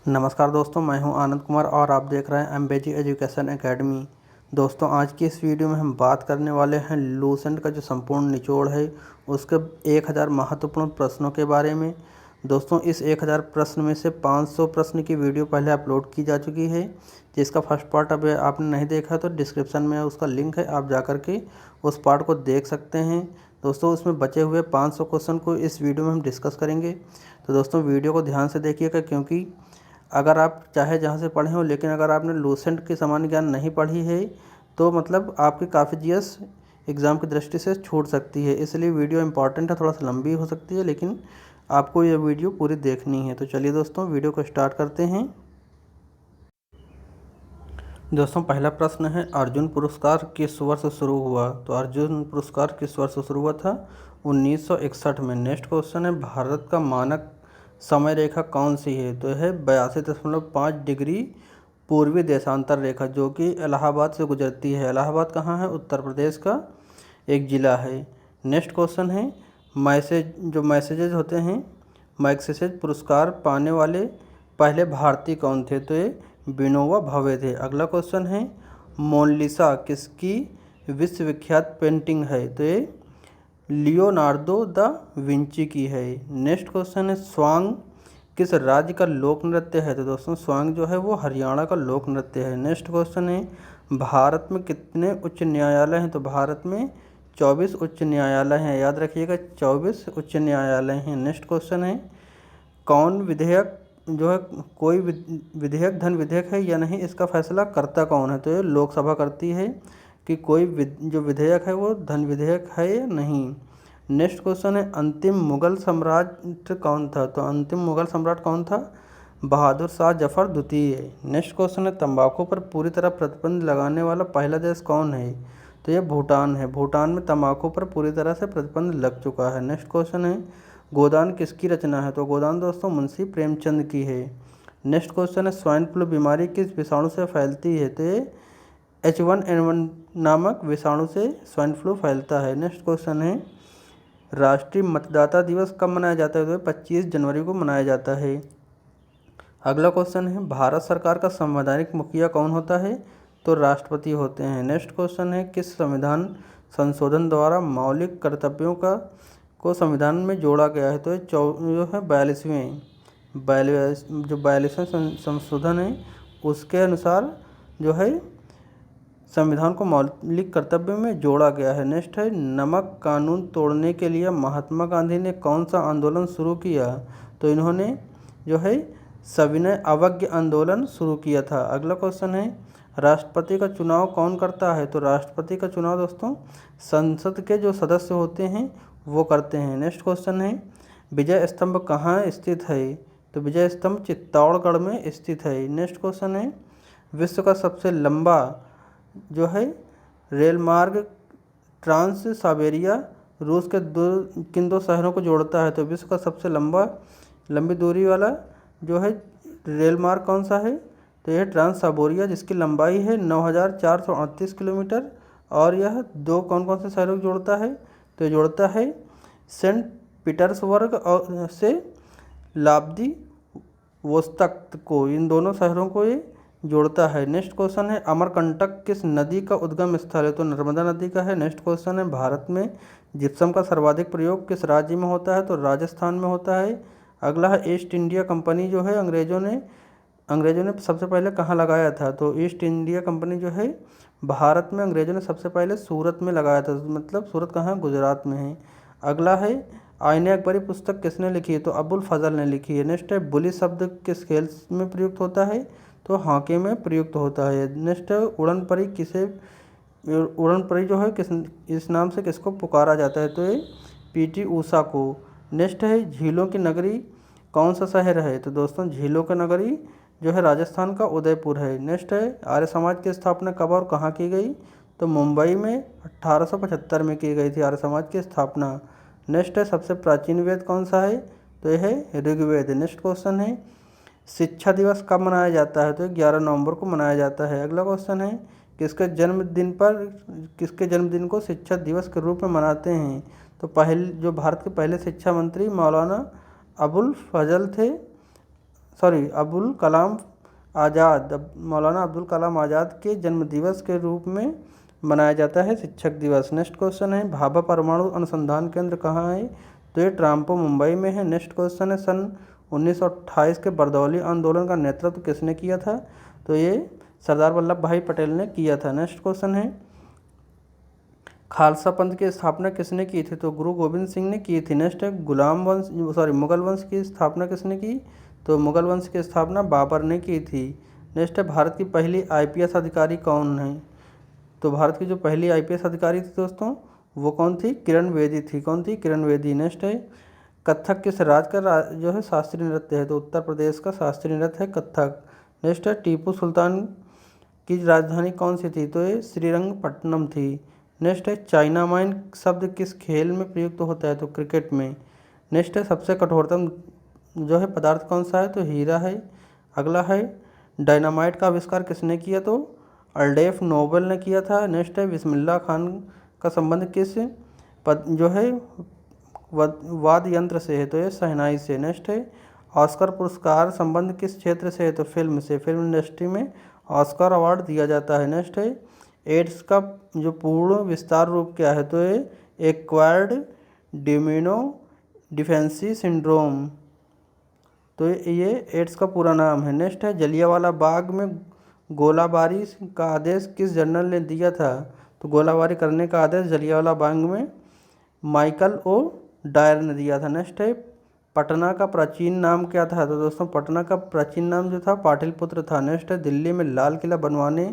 नमस्कार दोस्तों, मैं हूं आनंद कुमार और आप देख रहे हैं एमबीजी एजुकेशन एकेडमी। दोस्तों, आज की इस वीडियो में हम बात करने वाले हैं लूसेंट का जो संपूर्ण निचोड़ है उसके 1000 महत्वपूर्ण प्रश्नों के बारे में। दोस्तों, इस 1000 प्रश्न में से 500 प्रश्न की वीडियो पहले अपलोड की जा चुकी है, जिसका फर्स्ट पार्ट अभी आपने नहीं देखा तो डिस्क्रिप्शन में उसका लिंक है, आप जा कर के उस पार्ट को देख सकते हैं। दोस्तों, उसमें बचे हुए 500 क्वेश्चन को इस वीडियो में हम डिस्कस करेंगे। तो दोस्तों, वीडियो को ध्यान से देखिएगा, क्योंकि अगर आप चाहे जहाँ से पढ़े हो, लेकिन अगर आपने लूसेंट की सामान्य ज्ञान नहीं पढ़ी है तो मतलब आपकी काफ़ी जीएस एग्ज़ाम की दृष्टि से छूट सकती है। इसलिए वीडियो इंपॉर्टेंट है, थोड़ा सा लंबी हो सकती है, लेकिन आपको ये वीडियो पूरी देखनी है। तो चलिए दोस्तों, वीडियो को स्टार्ट करते हैं। दोस्तों, पहला प्रश्न है, अर्जुन पुरस्कार किस वर्ष शुरू हुआ? तो अर्जुन पुरस्कार किस वर्ष शुरू हुआ था? 1961 में। नेक्स्ट क्वेश्चन है, भारत का मानक समय रेखा कौन सी है? तो है 82.5 डिग्री पूर्वी देशांतर रेखा, जो कि इलाहाबाद से गुजरती है। इलाहाबाद कहाँ है? उत्तर प्रदेश का एक ज़िला है। नेक्स्ट क्वेश्चन है, मैसेजेज होते हैं, मैग्सेसेज पुरस्कार पाने वाले पहले भारतीय कौन थे? तो ये विनोबा भावे थे। अगला क्वेश्चन है, मोनालिसा किसकी विश्वविख्यात पेंटिंग है? तो ये लियोनार्डो दा विंची की है। नेक्स्ट क्वेश्चन है, स्वांग किस राज्य का लोक नृत्य है? तो दोस्तों, स्वांग जो है वो हरियाणा का लोक नृत्य है। नेक्स्ट क्वेश्चन है, भारत में कितने उच्च न्यायालय हैं? तो भारत में 24 उच्च न्यायालय हैं, याद रखिएगा, 24 उच्च न्यायालय हैं। नेक्स्ट क्वेश्चन है, कौन विधेयक जो है, कोई विधेयक धन विधेयक है या नहीं, इसका फैसला करता कौन है? तो ये लोकसभा करती है कि कोई जो विधेयक है वो धन विधेयक है या नहीं। नेक्स्ट क्वेश्चन है, अंतिम मुगल सम्राट कौन था? तो अंतिम मुगल सम्राट कौन था? बहादुर शाह जफर द्वितीय। नेक्स्ट क्वेश्चन है, तंबाकू पर पूरी तरह प्रतिबंध लगाने वाला पहला देश कौन है? तो ये भूटान है। भूटान में तंबाकू पर पूरी तरह से प्रतिबंध लग चुका है। नेक्स्ट क्वेश्चन है, गोदान किसकी रचना है? तो गोदान दोस्तों मुंशी प्रेमचंद की है। नेक्स्ट क्वेश्चन है, स्वाइन फ्लू बीमारी किस विषाणु से फैलती है? तो ये H1N1 नामक विषाणु से स्वाइन फ्लू फैलता है। नेक्स्ट क्वेश्चन है, राष्ट्रीय मतदाता दिवस कब मनाया जाता है? तो 25 जनवरी को मनाया जाता है। अगला क्वेश्चन है, भारत सरकार का संवैधानिक मुखिया कौन होता है? तो राष्ट्रपति होते हैं। नेक्स्ट क्वेश्चन है, किस संविधान संशोधन द्वारा मौलिक कर्तव्यों को संविधान में जोड़ा गया है? तो ये जो है 42वें संशोधन है, उसके अनुसार जो है संविधान को मौलिक कर्तव्य में जोड़ा गया है। नेक्स्ट है, नमक कानून तोड़ने के लिए महात्मा गांधी ने कौन सा आंदोलन शुरू किया? तो इन्होंने जो है सविनय अवज्ञा आंदोलन शुरू किया था। अगला क्वेश्चन है, राष्ट्रपति का चुनाव कौन करता है? तो राष्ट्रपति का चुनाव दोस्तों संसद के जो सदस्य होते हैं वो करते हैं। नेक्स्ट क्वेश्चन है, विजय स्तंभ कहाँ स्थित है? तो विजय स्तंभ चित्तौड़गढ़ में स्थित है। नेक्स्ट क्वेश्चन है, विश्व का सबसे लंबा जो है रेल मार्ग ट्रांस साइबेरिया रूस के किन दो शहरों को जोड़ता है? तो विश्व का सबसे लंबी दूरी वाला जो है रेल मार्ग कौन सा है? तो यह ट्रांस साइबेरिया, जिसकी लंबाई है 9438 किलोमीटर, और यह दो कौन कौन से शहरों को जोड़ता है? तो जोड़ता है सेंट पीटर्सबर्ग और से व्लादिवोस्तोक को, इन दोनों शहरों को ये जोड़ता है। नेक्स्ट क्वेश्चन है, अमरकंटक किस नदी का उद्गम स्थल है? तो नर्मदा नदी का है। नेक्स्ट क्वेश्चन है, भारत में जिप्सम का सर्वाधिक प्रयोग किस राज्य में होता है? तो राजस्थान में होता है। अगला है, ईस्ट इंडिया कंपनी जो है अंग्रेज़ों ने सबसे पहले कहाँ लगाया था? तो ईस्ट इंडिया कंपनी जो है भारत में अंग्रेज़ों ने सबसे पहले सूरत में लगाया था। मतलब सूरत कहाँ है? गुजरात में है। अगला है, आईने अकबरी पुस्तक किसने लिखी है? तो अबुल फजल ने लिखी है। नेक्स्ट है, बुली शब्द किस खेल में प्रयुक्त होता है? तो हॉकी में प्रयुक्त होता है। नेक्स्ट है, उड़न परी जो है इस नाम से किसको पुकारा जाता है? तो ये पीटी ऊषा को। नेक्स्ट है, झीलों की नगरी कौन सा शहर है? तो दोस्तों झीलों की नगरी जो है राजस्थान का उदयपुर है। नेक्स्ट है, आर्य समाज की स्थापना कब और कहाँ की गई? तो मुंबई में 1875 में की गई थी आर्य समाज की स्थापना। नेक्स्ट है, सबसे प्राचीन वेद कौन सा है? तो यह है ऋग्वेद। नेक्स्ट क्वेश्चन है, शिक्षा दिवस कब मनाया जाता है? तो 11 नवंबर को मनाया जाता है। अगला क्वेश्चन है, किसके जन्मदिन को शिक्षा दिवस के रूप में मनाते हैं? तो भारत के पहले शिक्षा मंत्री मौलाना अबुल फजल थे अबुल कलाम आज़ाद, मौलाना अब्दुल कलाम आज़ाद के जन्मदिवस के रूप में मनाया जाता है शिक्षक दिवस। नेक्स्ट क्वेश्चन है भाभा परमाणु अनुसंधान केंद्र कहाँ है? तो ये ट्राम्पो मुंबई में है। नेक्स्ट क्वेश्चन है सन 1928 के बरदौली आंदोलन का नेतृत्व किसने किया था? तो ये सरदार वल्लभ भाई पटेल ने किया था। नेक्स्ट क्वेश्चन है खालसा पंथ की स्थापना किसने की थी? तो गुरु गोविंद सिंह ने की थी। नेक्स्ट है मुगल वंश की स्थापना किसने की? तो मुगल वंश की स्थापना बाबर ने की थी। नेक्स्ट है भारत की पहली आईपीएस अधिकारी कौन है? तो भारत की जो पहली आईपीएस अधिकारी थी दोस्तों वो कौन थी? किरण बेदी थी। कौन थी? किरण बेदी। नेक्स्ट है कथक किस राज्य का जो है शास्त्रीय नृत्य है? तो उत्तर प्रदेश का शास्त्रीय नृत्य है कथक। नेक्स्ट है टीपू सुल्तान की राजधानी कौन सी थी? तो ये श्रीरंगपट्टनम थी। नेक्स्ट है चाइना माइन शब्द किस खेल में प्रयुक्त होता है? तो क्रिकेट में। नेक्स्ट है सबसे कठोरतम जो है पदार्थ कौन सा है? तो हीरा है। अगला है डायनामाइट का आविष्कार किसने किया? तो अल्डेफ नोबेल ने किया था। नेक्स्ट है बिस्मिल्लाह खान का संबंध किस जो है वाद्य यंत्र से है? तो ये शहनाई से। नेक्स्ट है ऑस्कर पुरस्कार संबंध किस क्षेत्र से है? तो फिल्म से। फिल्म इंडस्ट्री में ऑस्कर अवार्ड दिया जाता है। नेक्स्ट है एड्स का जो पूर्ण विस्तार रूप क्या है? तो ये एक्वायर्ड डिमिनो डिफेंसी सिंड्रोम, तो ये एड्स का पूरा नाम है। नेक्स्ट है जलियांवाला बाग में गोलाबारी का आदेश किस जनरल ने दिया था? तो गोलाबारी करने का आदेश जलियांवाला बाग में माइकल ओ डायर ने दिया था। नेक्स्ट है पटना का प्राचीन नाम क्या था? तो दोस्तों पटना का प्राचीन नाम जो था पाटलिपुत्र था। नेक्स्ट है दिल्ली में लाल किला बनवाने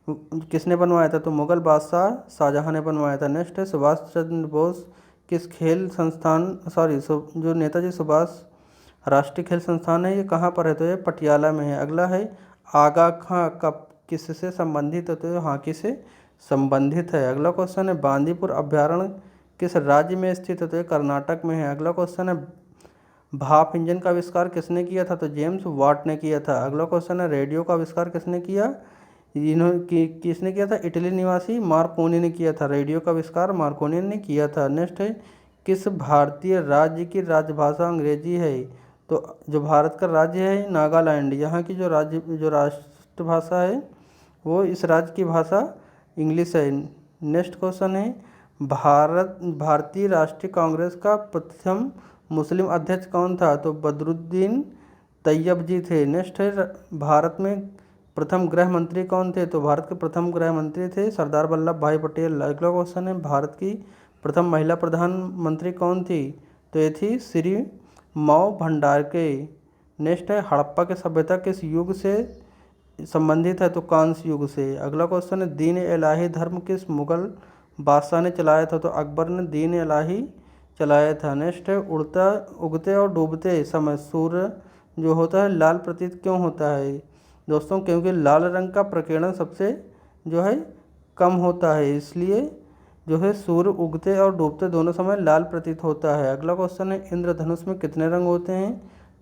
किसने बनवाया था? तो मुगल बादशाह शाहजहां ने बनवाया था। नेक्स्ट है सुभाष चंद्र बोस किस खेल संस्थान जो नेताजी सुभाष राष्ट्रीय खेल संस्थान है ये कहाँ पर है? तो ये पटियाला में है। अगला है आगा खां कब किससे संबंधित है? तो ये हॉकी से संबंधित है। अगला क्वेश्चन है बांदीपुर अभ्यारण्य किस राज्य में स्थित है? तो ये कर्नाटक में है। अगला क्वेश्चन है भाप इंजन का आविष्कार किसने किया था? तो जेम्स वाट ने किया था। अगला क्वेश्चन है रेडियो का आविष्कार किसने किया? किसने किया था? इटली निवासी मार्कोनी ने किया था। रेडियो का आविष्कार मार्कोनी ने किया था। नेक्स्ट है किस भारतीय राज्य की राजभाषा अंग्रेजी है? तो जो भारत का राज्य है नागालैंड, यहाँ की जो राष्ट्रभाषा है वो इस राज्य की भाषा इंग्लिश है। नेक्स्ट क्वेश्चन है भारतीय राष्ट्रीय कांग्रेस का प्रथम मुस्लिम अध्यक्ष कौन था? तो बदरुद्दीन तैयब जी थे। नेक्स्ट है भारत में प्रथम गृह मंत्री कौन थे? तो भारत के प्रथम गृह मंत्री थे सरदार वल्लभ भाई पटेल। अगला क्वेश्चन है भारत की प्रथम महिला प्रधानमंत्री कौन थी? तो ये थी श्री मौ भंडारके। नेक्स्ट है हड़प्पा की सभ्यता किस युग से संबंधित है? तो कांस्य युग से। अगला क्वेश्चन है दीन इलाही धर्म किस मुगल बादशाह ने चलाया था? तो अकबर ने दीन इलाही चलाया था। नेक्स्ट है उगते और डूबते समय सूर्य जो होता है लाल प्रतीत क्यों होता है? दोस्तों क्योंकि लाल रंग का प्रकीर्णन सबसे जो है कम होता है, इसलिए जो है सूर्य उगते और डूबते दोनों समय लाल प्रतीत होता है। अगला क्वेश्चन है इंद्रधनुष में कितने रंग होते हैं?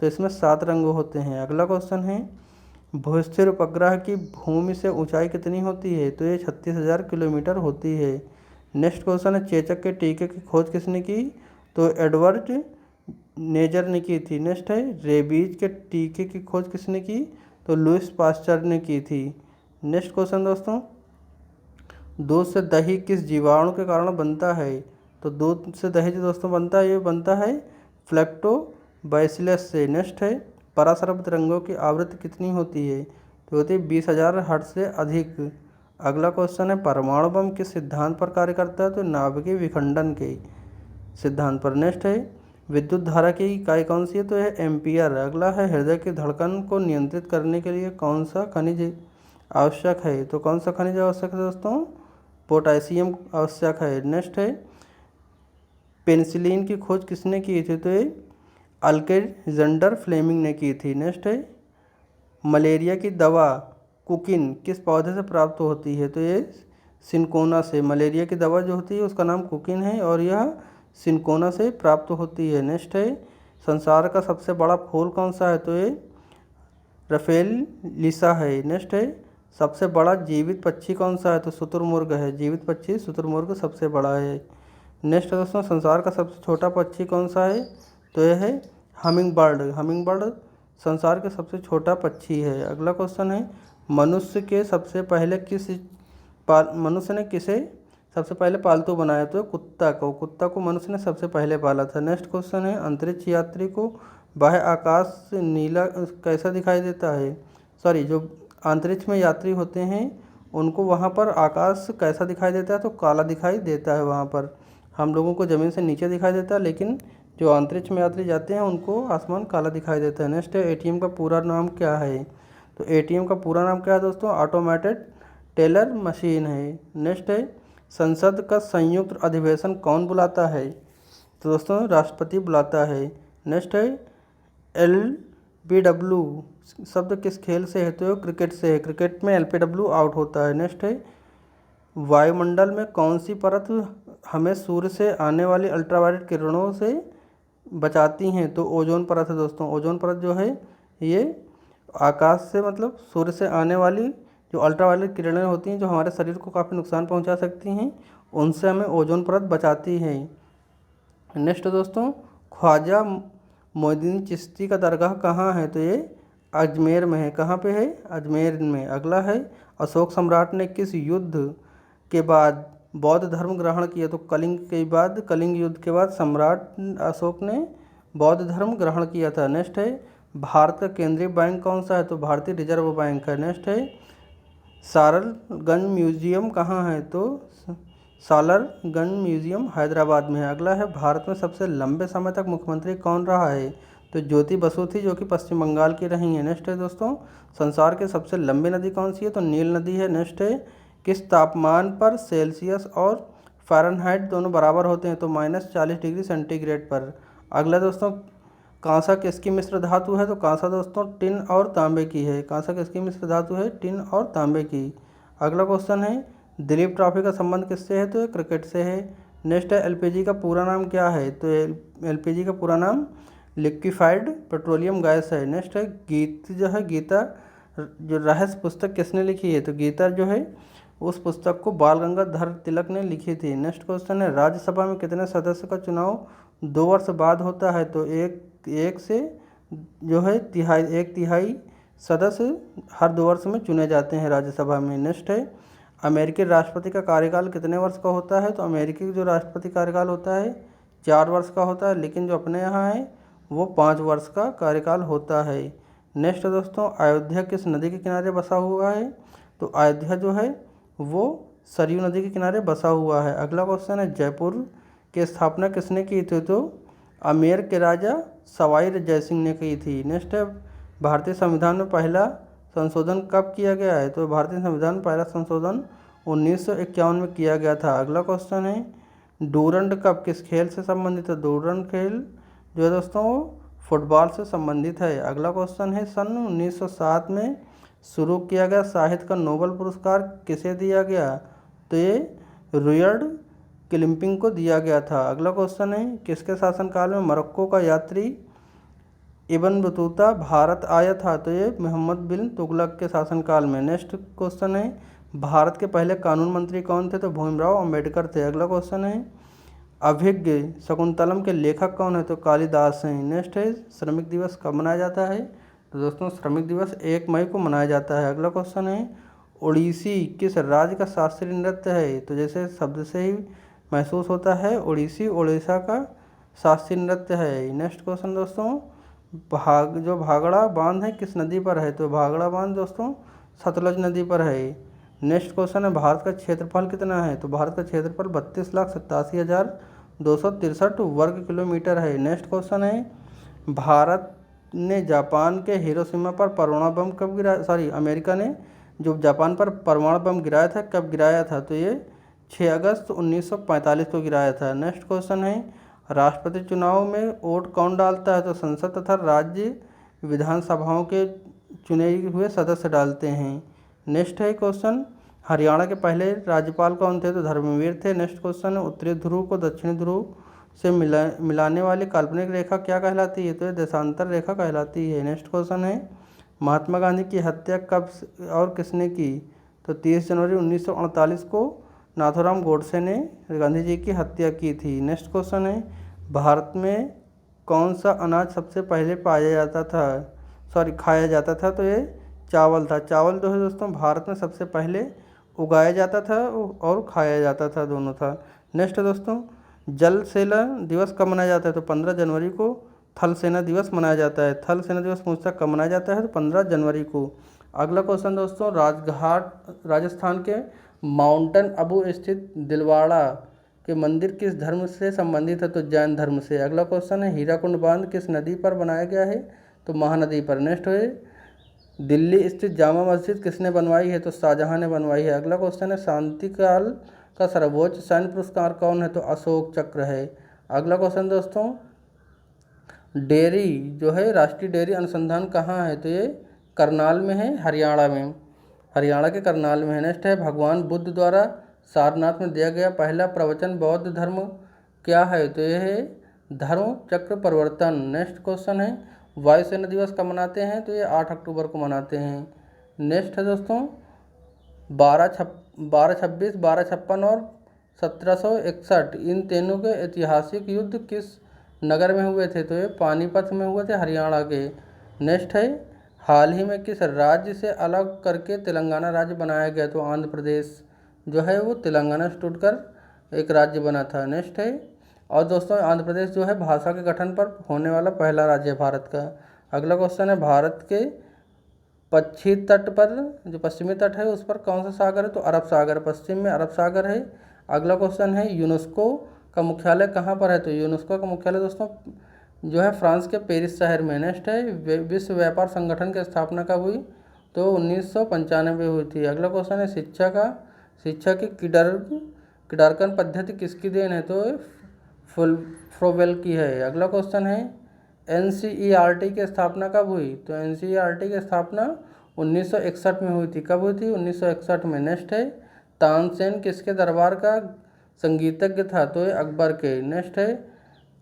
तो इसमें 7 रंग होते हैं। अगला क्वेश्चन है भूस्थिर उपग्रह की भूमि से ऊंचाई कितनी होती है? तो ये 36,000 किलोमीटर होती है। नेक्स्ट क्वेश्चन है चेचक के टीके की खोज किसने की? तो एडवर्ड नेजर ने की थी। नेक्स्ट है रेबीज के टीके की खोज किसने की? तो लुइस पास्चर ने की थी। नेक्स्ट क्वेश्चन दोस्तों दूध से दही किस जीवाणु के कारण बनता है? तो दूध से दही जो दोस्तों बनता है ये बनता है फ्लैक्टोबैसिलस से। नेक्स्ट है पराशर तरंगों की आवृत्ति कितनी होती है? तो होती है 20,000 हर्ट्ज से अधिक। अगला क्वेश्चन है परमाणु बम किस सिद्धांत पर कार्य करता है? तो नाभिकीय विखंडन के सिद्धांत पर। नेक्स्ट है विद्युत धारा की इकाई कौन सी है? तो यह एम्पियर। अगला है हृदय की धड़कन को नियंत्रित करने के लिए कौन सा खनिज आवश्यक है? तो कौन सा खनिज आवश्यक है दोस्तों? पोटेशियम आवश्यक है। नेक्स्ट है पेनिसिलिन की खोज किसने की थी? तो ये अलेक्जेंडर फ्लेमिंग ने की थी। नेक्स्ट है मलेरिया की दवा कुकिन किस पौधे से प्राप्त होती है? तो ये सिनकोना से। मलेरिया की दवा जो होती है उसका नाम कुकिन है और यह सिनकोना से प्राप्त होती है। नेक्स्ट है संसार का सबसे बड़ा फूल कौन सा है? तो ये रफेल लिसा है। नेक्स्ट है सबसे बड़ा जीवित पक्षी कौन सा है? तो शुतुरमुर्ग है। जीवित पक्षी शुतुरमुर्ग सबसे बड़ा है। नेक्स्ट दोस्तों संसार का सबसे छोटा पक्षी कौन सा है? तो यह है हमिंग बर्ड। हमिंग बर्ड संसार के सबसे छोटा पक्षी है। अगला क्वेश्चन है, मनुष्य ने किसे सबसे पहले पालतू बनाया? तो कुत्ता को मनुष्य ने सबसे पहले पाला था। नेक्स्ट क्वेश्चन है, अंतरिक्ष यात्री को बाह्य आकाश से नीला कैसा दिखाई देता है? जो अंतरिक्ष में यात्री होते हैं उनको वहाँ पर आकाश कैसा दिखाई देता है? तो काला दिखाई देता है। वहाँ पर हम लोगों को ज़मीन से नीचे दिखाई देता है, लेकिन जो अंतरिक्ष में यात्री जाते हैं उनको आसमान काला दिखाई देता है। नेक्स्ट है, एटीएम का पूरा नाम क्या है? तो एटीएम का पूरा नाम क्या है दोस्तों? ऑटोमेटेड टेलर मशीन है। नेक्स्ट है, संसद का संयुक्त अधिवेशन कौन बुलाता है? तो दोस्तों राष्ट्रपति बुलाता है। नेक्स्ट है, LBW शब्द किस खेल से है? तो क्रिकेट से है। क्रिकेट में LBW आउट होता है। नेक्स्ट है, वायुमंडल में कौन सी परत हमें सूर्य से आने वाली अल्ट्रावायलेट किरणों से बचाती हैं? तो ओजोन परत है दोस्तों। ओजोन परत जो है ये आकाश से मतलब सूर्य से आने वाली जो अल्ट्रावायलेट किरणें होती हैं जो हमारे शरीर को काफ़ी नुकसान पहुंचा सकती हैं, उनसे हमें ओजोन परत बचाती है। नेक्स्ट दोस्तों, ख्वाजा मोइनुद्दीन चिश्ती का दरगाह कहाँ है? तो ये अजमेर में है। कहाँ पे है? अजमेर में। अगला है, अशोक सम्राट ने किस युद्ध के बाद बौद्ध धर्म ग्रहण किया? तो कलिंग युद्ध के बाद सम्राट अशोक ने बौद्ध धर्म ग्रहण किया था। नेक्स्ट है, भारत का केंद्रीय बैंक कौन सा है? तो भारतीय रिजर्व बैंक है। नेक्स्ट है, सारलगंज म्यूजियम कहाँ है? तो सालारगंज म्यूजियम हैदराबाद में है। अगला है, भारत में सबसे लंबे समय तक मुख्यमंत्री कौन रहा है? तो ज्योति बसु थी, जो कि पश्चिम बंगाल की रही है। नेक्स्ट है दोस्तों, संसार की सबसे लंबी नदी कौन सी है? तो नील नदी है। नेक्स्ट है, किस तापमान पर सेल्सियस और फ़ारेनहाइट दोनों बराबर होते हैं? तो -40 डिग्री सेंटीग्रेड पर। अगला दोस्तों, कांसा किसकी मिश्र धातु है? तो कांसा दोस्तों टिन और तांबे की है। कांसा किसकी मिश्र धातु है? टिन और तांबे की। अगला क्वेश्चन है, दिलीप ट्रॉफी का संबंध किससे है? तो ये क्रिकेट से है। नेक्स्ट है, LPG का पूरा नाम क्या है? तो LPG का पूरा नाम लिक्विफाइड पेट्रोलियम गैस है। नेक्स्ट है, गीता जो रहस्य पुस्तक किसने लिखी है? तो गीता जो है उस पुस्तक को बाल गंगाधर तिलक ने लिखी थी। नेक्स्ट क्वेश्चन है, राज्यसभा में कितने सदस्य का चुनाव 2 वर्ष बाद होता है? तो एक से जो है एक तिहाई सदस्य हर 2 वर्ष में चुने जाते हैं राज्यसभा में। नेक्स्ट है, अमेरिकी राष्ट्रपति का कार्यकाल कितने वर्ष का होता है? तो अमेरिकी जो राष्ट्रपति कार्यकाल होता है 4 वर्ष का होता है, लेकिन जो अपने यहाँ है वो 5 वर्ष का कार्यकाल होता है। नेक्स्ट दोस्तों, अयोध्या किस नदी के किनारे बसा हुआ है? तो अयोध्या जो है वो सरयू नदी के किनारे बसा हुआ है। अगला क्वेश्चन है, जयपुर की स्थापना किसने की थी? तो अमेर के राजा सवाई जयसिंह ने की थी। नेक्स्ट है, भारतीय संविधान में पहला संशोधन कब किया गया है? तो भारतीय संविधान में पहला संशोधन 1951 में किया गया था। अगला क्वेश्चन है, डूरंड कप किस खेल से संबंधित है? डूरंड खेल जो है दोस्तों वो फुटबॉल से संबंधित है। अगला क्वेश्चन है, सन 1907 में शुरू किया गया साहित्य का नोबेल पुरस्कार किसे दिया गया? तो ये रुयर्ड किपलिंग को दिया गया था। अगला क्वेश्चन है, किसके शासनकाल में मोरक्को का यात्री इब्न बतूता भारत आया था? तो ये मोहम्मद बिन तुगलक के शासनकाल में। नेक्स्ट क्वेश्चन है, भारत के पहले कानून मंत्री कौन थे? तो भीमराव अंबेडकर थे। अगला क्वेश्चन है, अभिज्ञ शकुंतलम के लेखक कौन है? तो कालिदास हैं। नेक्स्ट है, श्रमिक दिवस कब मनाया जाता है? तो दोस्तों श्रमिक दिवस 1 मई को मनाया जाता है। अगला क्वेश्चन है, ओडिसी किस राज्य का शास्त्रीय नृत्य है? तो जैसे शब्द से ही महसूस होता है, ओडिसी उड़ीसा का शास्त्रीय नृत्य है। नेक्स्ट क्वेश्चन दोस्तों, भागड़ा बांध है किस नदी पर है? तो भागड़ा बांध दोस्तों सतलज नदी पर है। नेक्स्ट क्वेश्चन है, भारत का क्षेत्रफल कितना है? तो भारत का क्षेत्रफल 32,87,263 वर्ग किलोमीटर है। नेक्स्ट क्वेश्चन है, भारत ने जापान के हिरोशिमा पर परमाणु बम कब गिराया? अमेरिका ने जो जापान पर परमाणु बम गिराया था कब गिराया था? तो ये 6 अगस्त 1945 को गिराया था। नेक्स्ट क्वेश्चन है, राष्ट्रपति चुनाव में वोट कौन डालता है? तो संसद तथा राज्य विधानसभाओं के चुने हुए सदस्य डालते हैं। नेक्स्ट है क्वेश्चन, हरियाणा के पहले राज्यपाल कौन थे? तो धर्मवीर थे। नेक्स्ट क्वेश्चन है, उत्तरी ध्रुव को दक्षिणी ध्रुव से मिलाने वाली काल्पनिक रेखा क्या कहलाती है? तो ये देशांतर रेखा कहलाती है। नेक्स्ट क्वेश्चन है, महात्मा गांधी की हत्या कब और किसने की? तो 30 जनवरी 1948 को नाथूराम गोडसे ने गांधी जी की हत्या की थी। नेक्स्ट क्वेश्चन है, भारत में कौन सा अनाज सबसे पहले पाया जाता था? खाया जाता था, तो ये चावल था। चावल जो है दोस्तों भारत में सबसे पहले उगाया जाता था और खाया जाता था, दोनों था। नेक्स्ट है दोस्तों, जल सेना दिवस कब मनाया जाता है? तो 15 जनवरी को थल सेना दिवस मनाया जाता है। थल सेना दिवस पूछता कब मनाया जाता है? तो 15 जनवरी को। अगला क्वेश्चन दोस्तों, राजघाट राजस्थान के माउंटेन अबू स्थित दिलवाड़ा के मंदिर किस धर्म से संबंधित है? तो जैन धर्म से। अगला क्वेश्चन है, हीराकुंड बांध किस नदी पर बनाया गया है? तो महानदी पर। नेक्स्ट है, दिल्ली स्थित जामा मस्जिद किसने बनवाई है? तो शाहजहां ने बनवाई है। अगला क्वेश्चन है, शांतिकाल का सर्वोच्च सैन्य पुरस्कार कौन है? तो अशोक चक्र है। अगला क्वेश्चन दोस्तों, डेयरी जो है राष्ट्रीय डेयरी अनुसंधान कहाँ है? तो ये करनाल में है, हरियाणा में, हरियाणा के करनाल में है। नेक्स्ट है, भगवान बुद्ध द्वारा सारनाथ में दिया गया पहला प्रवचन बौद्ध धर्म क्या है? तो यह है धर्म चक्र परिवर्तन। नेक्स्ट क्वेश्चन है, वायुसेना दिवस कब मनाते हैं? तो ये 8 अक्टूबर को मनाते हैं। नेक्स्ट है दोस्तों, 1226, 1256 और 1761 इन तीनों के ऐतिहासिक युद्ध किस नगर में हुए थे? तो ये पानीपत में हुए थे, हरियाणा के। नेक्स्ट है, हाल ही में किस राज्य से अलग करके तेलंगाना राज्य बनाया गया? तो आंध्र प्रदेश जो है वो तेलंगाना से टूटकर एक राज्य बना था। नेक्स्ट है, और दोस्तों आंध्र प्रदेश जो है भाषा के गठन पर होने वाला पहला राज्य है भारत का। अगला क्वेश्चन है, भारत के पश्चिमी तट पर, जो पश्चिमी तट है उस पर कौन सा सागर है? तो अरब सागर, पश्चिम में अरब सागर है। अगला क्वेश्चन है, यूनेस्को का मुख्यालय कहाँ पर है? तो यूनेस्को का मुख्यालय दोस्तों जो है फ्रांस के पेरिस शहर में। नेक्स्ट है, विश्व व्यापार संगठन की स्थापना कब हुई? तो 1995 हुई थी। अगला क्वेश्चन है, शिक्षा की किडारकन पद्धति किसकी देन है? तो फ्रोवेल की है। अगला क्वेश्चन है, एनसीईआरटी की स्थापना कब हुई? तो एनसीईआरटी की स्थापना 1961 में हुई थी। कब हुई थी? 1961 में। नेक्स्ट है, तानसेन किसके दरबार का संगीतज्ञ था? तो ये अकबर के। नेक्स्ट है,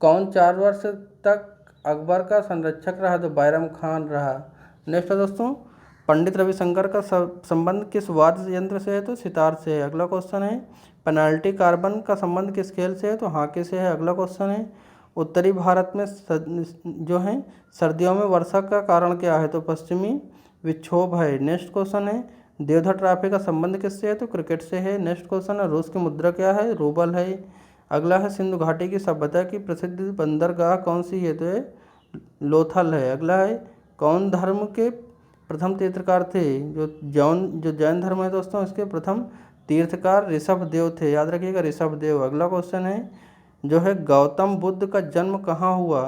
कौन 4 वर्ष तक अकबर का संरक्षक रहा? तो बैरम खान रहा। नेक्स्ट है दोस्तों, पंडित रविशंकर का संबंध किस वाद्य यंत्र से है? तो सितार से है। अगला क्वेश्चन है, पेनाल्टी कार्बन का संबंध किस खेल से है? तो हॉकी से है। अगला क्वेश्चन है, उत्तरी भारत में जो है सर्दियों में वर्षा का कारण क्या है? तो पश्चिमी विक्षोभ है। नेक्स्ट क्वेश्चन है, देवधर ट्रॉफी का संबंध किससे है? तो क्रिकेट से है। नेक्स्ट क्वेश्चन है, रूस की मुद्रा क्या है? रूबल है। अगला है, सिंधु घाटी की सभ्यता की प्रसिद्ध बंदरगाह कौन सी है? तो ये लोथल है। अगला है, कौन धर्म के प्रथम तीर्थकार थे? जो जैन धर्म है दोस्तों, इसके प्रथम तीर्थकार ऋषभ देव थे, याद रखिएगा, ऋषभ देव। अगला क्वेश्चन है, जो है गौतम बुद्ध का जन्म कहाँ हुआ?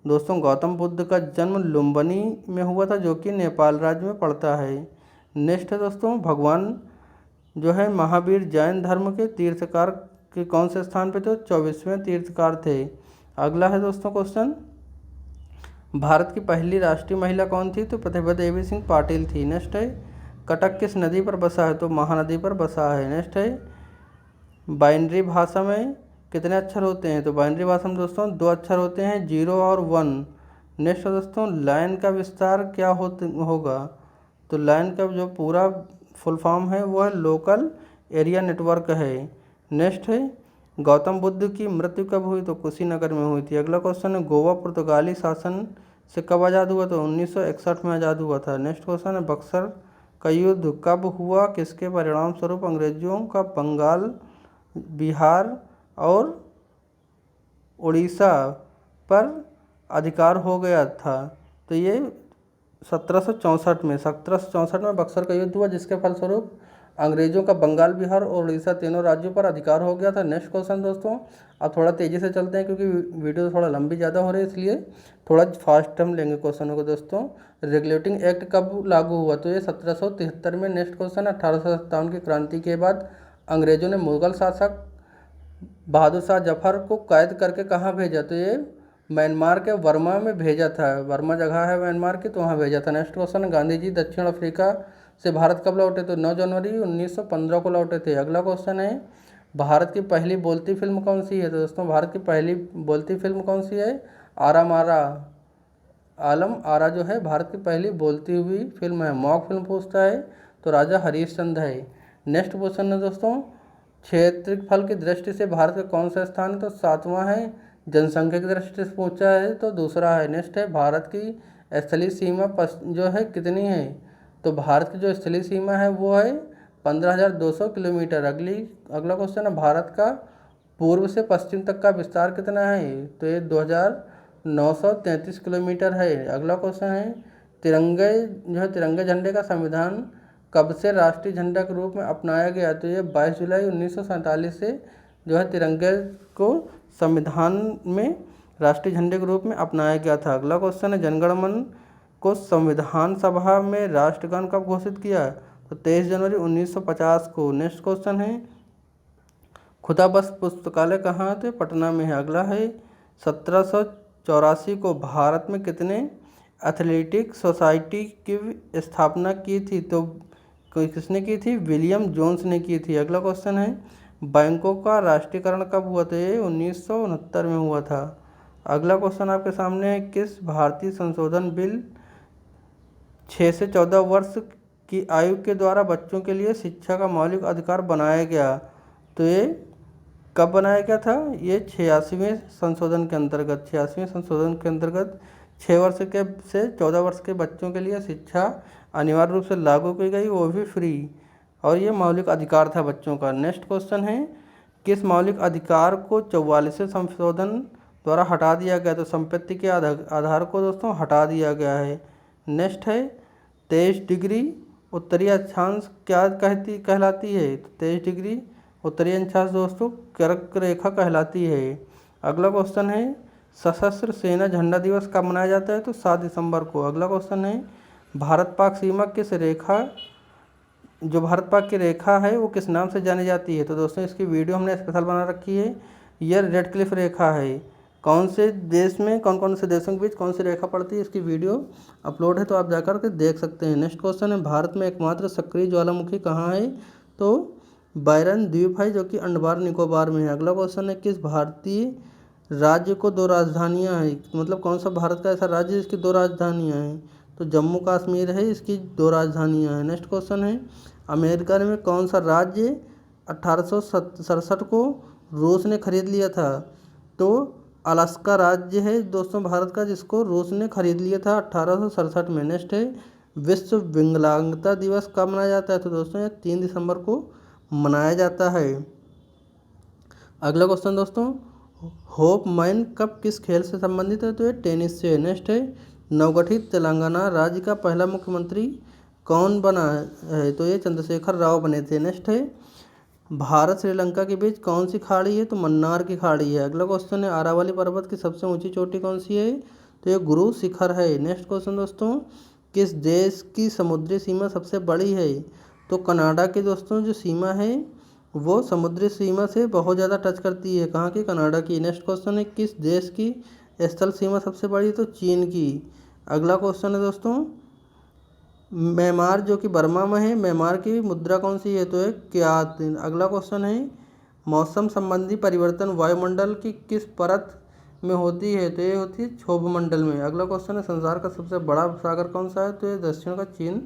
दोस्तों गौतम बुद्ध का जन्म लुम्बिनी में हुआ था, जो कि नेपाल राज्य में पड़ता है। नेक्स्ट है दोस्तों, भगवान जो है महावीर जैन धर्म के तीर्थकार के कौन से स्थान पे थे? 24वें तीर्थकार थे। अगला है दोस्तों क्वेश्चन, भारत की पहली राष्ट्रीय महिला कौन थी? तो प्रतिभा देवी सिंह पाटिल थी। नेक्स्ट है, कटक किस नदी पर बसा है? तो महानदी पर बसा है। नेक्स्ट है, बाइनरी भाषा में कितने अक्षर होते हैं? तो बाइनरी भाषा में दोस्तों 2 अक्षर होते हैं, 0 और 1। नेक्स्ट है दोस्तों, लाइन का विस्तार क्या होगा? तो लाइन का जो पूरा फुल फॉर्म है वो है लोकल एरिया नेटवर्क है। नेक्स्ट है, गौतम बुद्ध की मृत्यु कब हुई? तो कुशीनगर में हुई थी। अगला क्वेश्चन है, गोवा पुर्तगाली शासन से कब आज़ाद हुआ? तो 1961 में आज़ाद हुआ था। नेक्स्ट क्वेश्चन है, बक्सर का युद्ध कब हुआ? किसके परिणाम स्वरूप अंग्रेजों का बंगाल, बिहार और उड़ीसा पर अधिकार हो गया था? तो ये 1764 में बक्सर का युद्ध हुआ, जिसके फलस्वरूप अंग्रेजों का बंगाल, बिहार और उड़ीसा तीनों राज्यों पर अधिकार हो गया था। नेक्स्ट क्वेश्चन दोस्तों, अब थोड़ा तेज़ी से चलते हैं क्योंकि वीडियो थोड़ा लंबी ज़्यादा हो रही है, इसलिए थोड़ा फास्ट हम लेंगे क्वेश्चनों को। दोस्तों, रेगुलेटिंग एक्ट कब लागू हुआ? तो ये 1773 में। नेक्स्ट क्वेश्चन, 1857 की क्रांति के बाद अंग्रेजों ने मुगल शासक बहादुर शाह जफर को कैद करके कहाँ भेजा? तो ये म्यांमार के वर्मा में भेजा था। वर्मा जगह है म्यांमार की, तो वहाँ भेजा था। नेक्स्ट क्वेश्चन, गांधी जी दक्षिण अफ्रीका से भारत कब लौटे? तो 9 जनवरी 1915 को लौटे थे। अगला क्वेश्चन है, भारत की पहली बोलती फिल्म कौन सी है? तो दोस्तों भारत की पहली बोलती फिल्म कौन सी है? आराम आरा, आलम आरा जो है भारत की पहली बोलती हुई फिल्म है। मॉक फिल्म पूछता है तो राजा हरीशचंद्र है। नेक्स्ट क्वेश्चन है दोस्तों, क्षेत्रफल की दृष्टि से भारत का कौन सा स्थान है? तो 7वां है। जनसंख्या की दृष्टि से पूछा है तो दूसरा है। नेक्स्ट है, भारत की स्थलीय सीमा जो है कितनी है? तो भारत की जो स्थलीय सीमा है वो है 15,200 किलोमीटर। अगला क्वेश्चन है, भारत का पूर्व से पश्चिम तक का विस्तार कितना है? तो ये 2,933 किलोमीटर है। अगला क्वेश्चन है, तिरंगे झंडे का संविधान कब से राष्ट्रीय झंडा के रूप में अपनाया गया? तो ये 22 जुलाई 1947 से तिरंगे को संविधान में राष्ट्रीय झंडे के रूप में अपनाया गया था। अगला क्वेश्चन है, जनगण मन को संविधान सभा में राष्ट्रगान कब घोषित किया? तो 23 जनवरी 1950 को। नेक्स्ट क्वेश्चन है, खुदाबख्श पुस्तकालय कहाँ थे? पटना में है। अगला है, 1784 को भारत में कितने एथलेटिक सोसाइटी की स्थापना की थी? तो किसने की थी? विलियम जोन्स ने की थी। अगला क्वेश्चन है, बैंकों का राष्ट्रीयकरण कब हुआ था? ये 1969 में हुआ था। अगला क्वेश्चन आपके सामने है, किस भारतीय संशोधन बिल 6 से 14 वर्ष की आयु के द्वारा बच्चों के लिए शिक्षा का मौलिक अधिकार बनाया गया? तो ये कब बनाया गया था? ये 86वें संशोधन के अंतर्गत 6 वर्ष के से 14 वर्ष के बच्चों के लिए शिक्षा अनिवार्य रूप से लागू की गई, वो भी फ्री, और ये मौलिक अधिकार था बच्चों का। नेक्स्ट क्वेश्चन है, किस मौलिक अधिकार को 44वें संशोधन द्वारा हटा दिया गया? तो संपत्ति के आधार को दोस्तों हटा दिया गया है। नेक्स्ट है, 23 डिग्री उत्तरीय अक्षांश क्या कहलाती है? तो 23 डिग्री उत्तरीय अक्षांश दोस्तों कर्क रेखा कहलाती है। अगला क्वेश्चन है, सशस्त्र सेना झंडा दिवस कब मनाया जाता है? तो 7 दिसंबर को। अगला क्वेश्चन है, भारत पाक सीमा भारत पाक की रेखा है वो किस नाम से जानी जाती है? तो दोस्तों इसकी वीडियो हमने स्पेशल बना रखी है। यह रेड क्लिफ रेखा है। कौन से देश में कौन कौन से देशों के बीच कौन सी रेखा पड़ती है, इसकी वीडियो अपलोड है, तो आप जाकर के देख सकते हैं। नेक्स्ट क्वेश्चन है, भारत में एकमात्र सक्रिय ज्वालामुखी कहाँ है? तो बायरन द्वीप है, जो कि अंडमान निकोबार में है। अगला क्वेश्चन है, किस भारतीय राज्य को 2 राजधानियाँ हैं? मतलब कौन सा भारत का ऐसा राज्य जिसकी 2 राजधानियाँ हैं? तो जम्मू कश्मीर है, इसकी 2 राजधानियाँ हैं। नेक्स्ट क्वेश्चन है, अमेरिका में कौन सा राज्य 1867 को रूस ने खरीद लिया था? तो अलास्का राज्य है दोस्तों भारत का, जिसको रूस ने खरीद लिया था 1867 में। नेक्स्ट है, विश्व विकलांगता दिवस कब मनाया जाता है? तो दोस्तों ये 3 दिसंबर को मनाया जाता है। अगला क्वेश्चन दोस्तों, होप मैन कप किस खेल से संबंधित है? तो ये टेनिस से। नेक्स्ट है, नवगठित तेलंगाना राज्य का पहला मुख्यमंत्री कौन बना है? तो ये चंद्रशेखर राव बने थे। नेक्स्ट है, भारत श्रीलंका के बीच कौन सी खाड़ी है? तो मन्नार की खाड़ी है। अगला क्वेश्चन है, अरावली पर्वत की सबसे ऊंची चोटी कौन सी है? तो ये गुरु शिखर है। नेक्स्ट क्वेश्चन दोस्तों, किस देश की समुद्री सीमा सबसे बड़ी है? तो कनाडा की दोस्तों जो सीमा है वो समुद्री सीमा से बहुत ज़्यादा टच करती है। कहाँ की? कनाडा की। नेक्स्ट क्वेश्चन है, किस देश की स्थल सीमा सबसे बड़ी? तो चीन की। अगला क्वेश्चन है दोस्तों, म्यांमार जो कि बर्मा में है, म्यांमार की मुद्रा कौन सी है? तो एक क्यात। अगला क्वेश्चन है, मौसम संबंधी परिवर्तन वायुमंडल की किस परत में होती है? तो ये होती है क्षोभ मंडल में। अगला क्वेश्चन है, संसार का सबसे बड़ा सागर कौन सा है? तो ये दक्षिण का चीन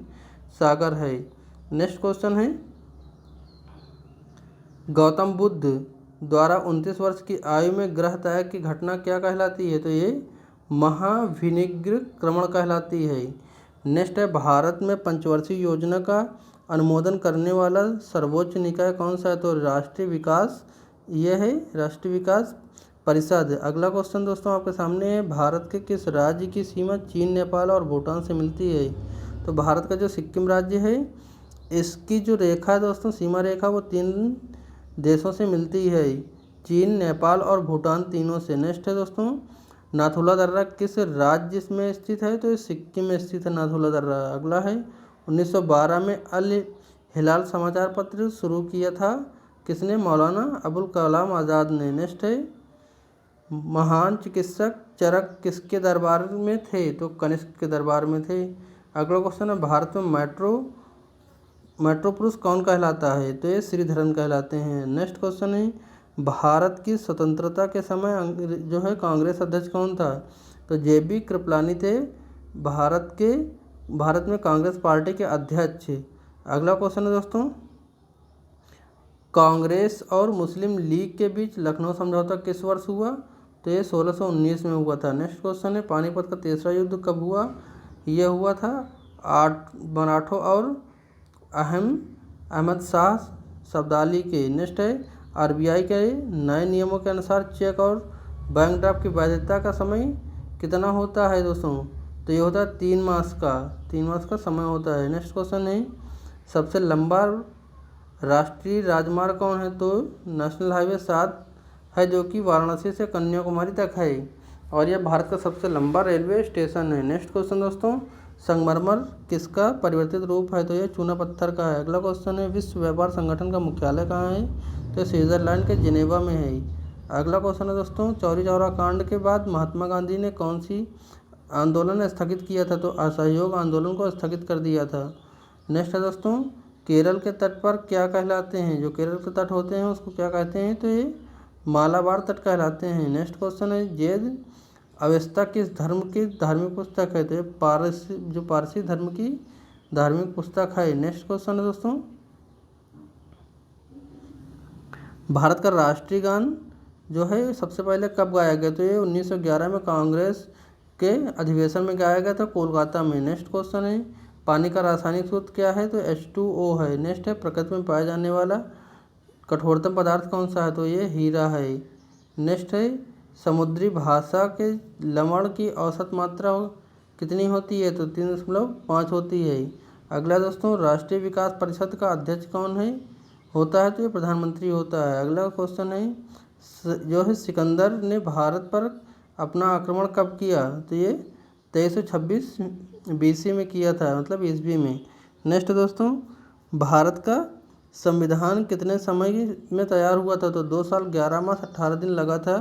सागर है। नेक्स्ट क्वेश्चन है, गौतम बुद्ध द्वारा 29 वर्ष की आयु में ग्रह त्याग की घटना क्या कहलाती है? तो ये महाविनिग्रह कहलाती है। नेक्स्ट है, भारत में पंचवर्षीय योजना का अनुमोदन करने वाला सर्वोच्च निकाय कौन सा है? तो राष्ट्रीय विकास परिषद। अगला क्वेश्चन दोस्तों आपके सामने है, भारत के किस राज्य की सीमा चीन, नेपाल और भूटान से मिलती है? तो भारत का जो सिक्किम राज्य है इसकी जो रेखा है दोस्तों, सीमा रेखा, वो 3 देशों से मिलती है, चीन, नेपाल और भूटान, तीनों से। नेक्स्ट है दोस्तों, नाथुला दर्रा किस राज्य में स्थित है? तो ये सिक्किम में स्थित है नाथुला दर्रा। अगला है, 1912 में अल हिलाल समाचार पत्र शुरू किया था किसने? मौलाना अबुल कलाम आज़ाद ने। नेक्स्ट है, महान चिकित्सक चरक किसके दरबार में थे? तो कनिष्क के दरबार में थे। अगला क्वेश्चन है, भारत में मेट्रो पुरुष कौन कहलाता है? तो ये श्रीधरन कहलाते हैं। नेक्स्ट क्वेश्चन है, भारत की स्वतंत्रता के समय जो है कांग्रेस अध्यक्ष कौन था? तो JB कृपलानी थे भारत में कांग्रेस पार्टी के अध्यक्ष। अगला क्वेश्चन है दोस्तों, कांग्रेस और मुस्लिम लीग के बीच लखनऊ समझौता किस वर्ष हुआ? तो ये 1619 में हुआ था। नेक्स्ट क्वेश्चन है, पानीपत का तीसरा युद्ध कब हुआ? ये हुआ था मराठों और अहमद शाह सब्दाली के। नेक्स्ट है आरबीआई के नए नियमों के अनुसार चेक और बैंक ड्राफ्ट की वैधता का समय कितना होता है दोस्तों? तो ये होता है 3 मास का समय होता है। नेक्स्ट क्वेश्चन है सबसे लंबा राष्ट्रीय राजमार्ग कौन है? तो नेशनल हाईवे 7 है जो कि वाराणसी से कन्याकुमारी तक है और यह भारत का सबसे लंबा रेलवे स्टेशन है। नेक्स्ट क्वेश्चन दोस्तों संगमरमर किसका परिवर्तित रूप है? तो यह चूना पत्थर का है। अगला क्वेश्चन है विश्व व्यापार संगठन का मुख्यालय कहाँ है? तो स्विट्जरलैंड के जिनेवा में है। अगला क्वेश्चन है दोस्तों चौरी चौरा कांड के बाद महात्मा गांधी ने कौन सी आंदोलन स्थगित किया था? तो असहयोग आंदोलन को स्थगित कर दिया था। नेक्स्ट है दोस्तों केरल के तट पर क्या कहलाते हैं? जो केरल के तट होते हैं उसको क्या कहते हैं? तो ये मालाबार तट कहलाते हैं। नेक्स्ट क्वेश्चन है वेद अवेस्ता किस धर्म की धार्मिक पुस्तक है? तो ये पारसी धर्म की धार्मिक पुस्तक है। नेक्स्ट क्वेश्चन है दोस्तों भारत का राष्ट्रीय गान जो है सबसे पहले कब गाया गया? तो ये 1911 में कांग्रेस के अधिवेशन में गाया गया था कोलकाता में। नेक्स्ट क्वेश्चन है पानी का रासायनिक सूत्र क्या है? तो H2O है। नेक्स्ट है प्रकृति में पाया जाने वाला कठोरतम पदार्थ कौन सा है? तो ये हीरा है। नेक्स्ट है समुद्री भाषा के लवण की औसत मात्रा कितनी होती है? तो 3.5 होती है। अगला दोस्तों राष्ट्रीय विकास परिषद का अध्यक्ष कौन है होता है? तो ये प्रधानमंत्री होता है। अगला क्वेश्चन है जो है सिकंदर ने भारत पर अपना आक्रमण कब किया? तो ये 2326 BC में किया था, मतलब ईस्वी में। नेक्स्ट दोस्तों भारत का संविधान कितने समय में तैयार हुआ था? तो 2 साल 11 मास 18 दिन लगा था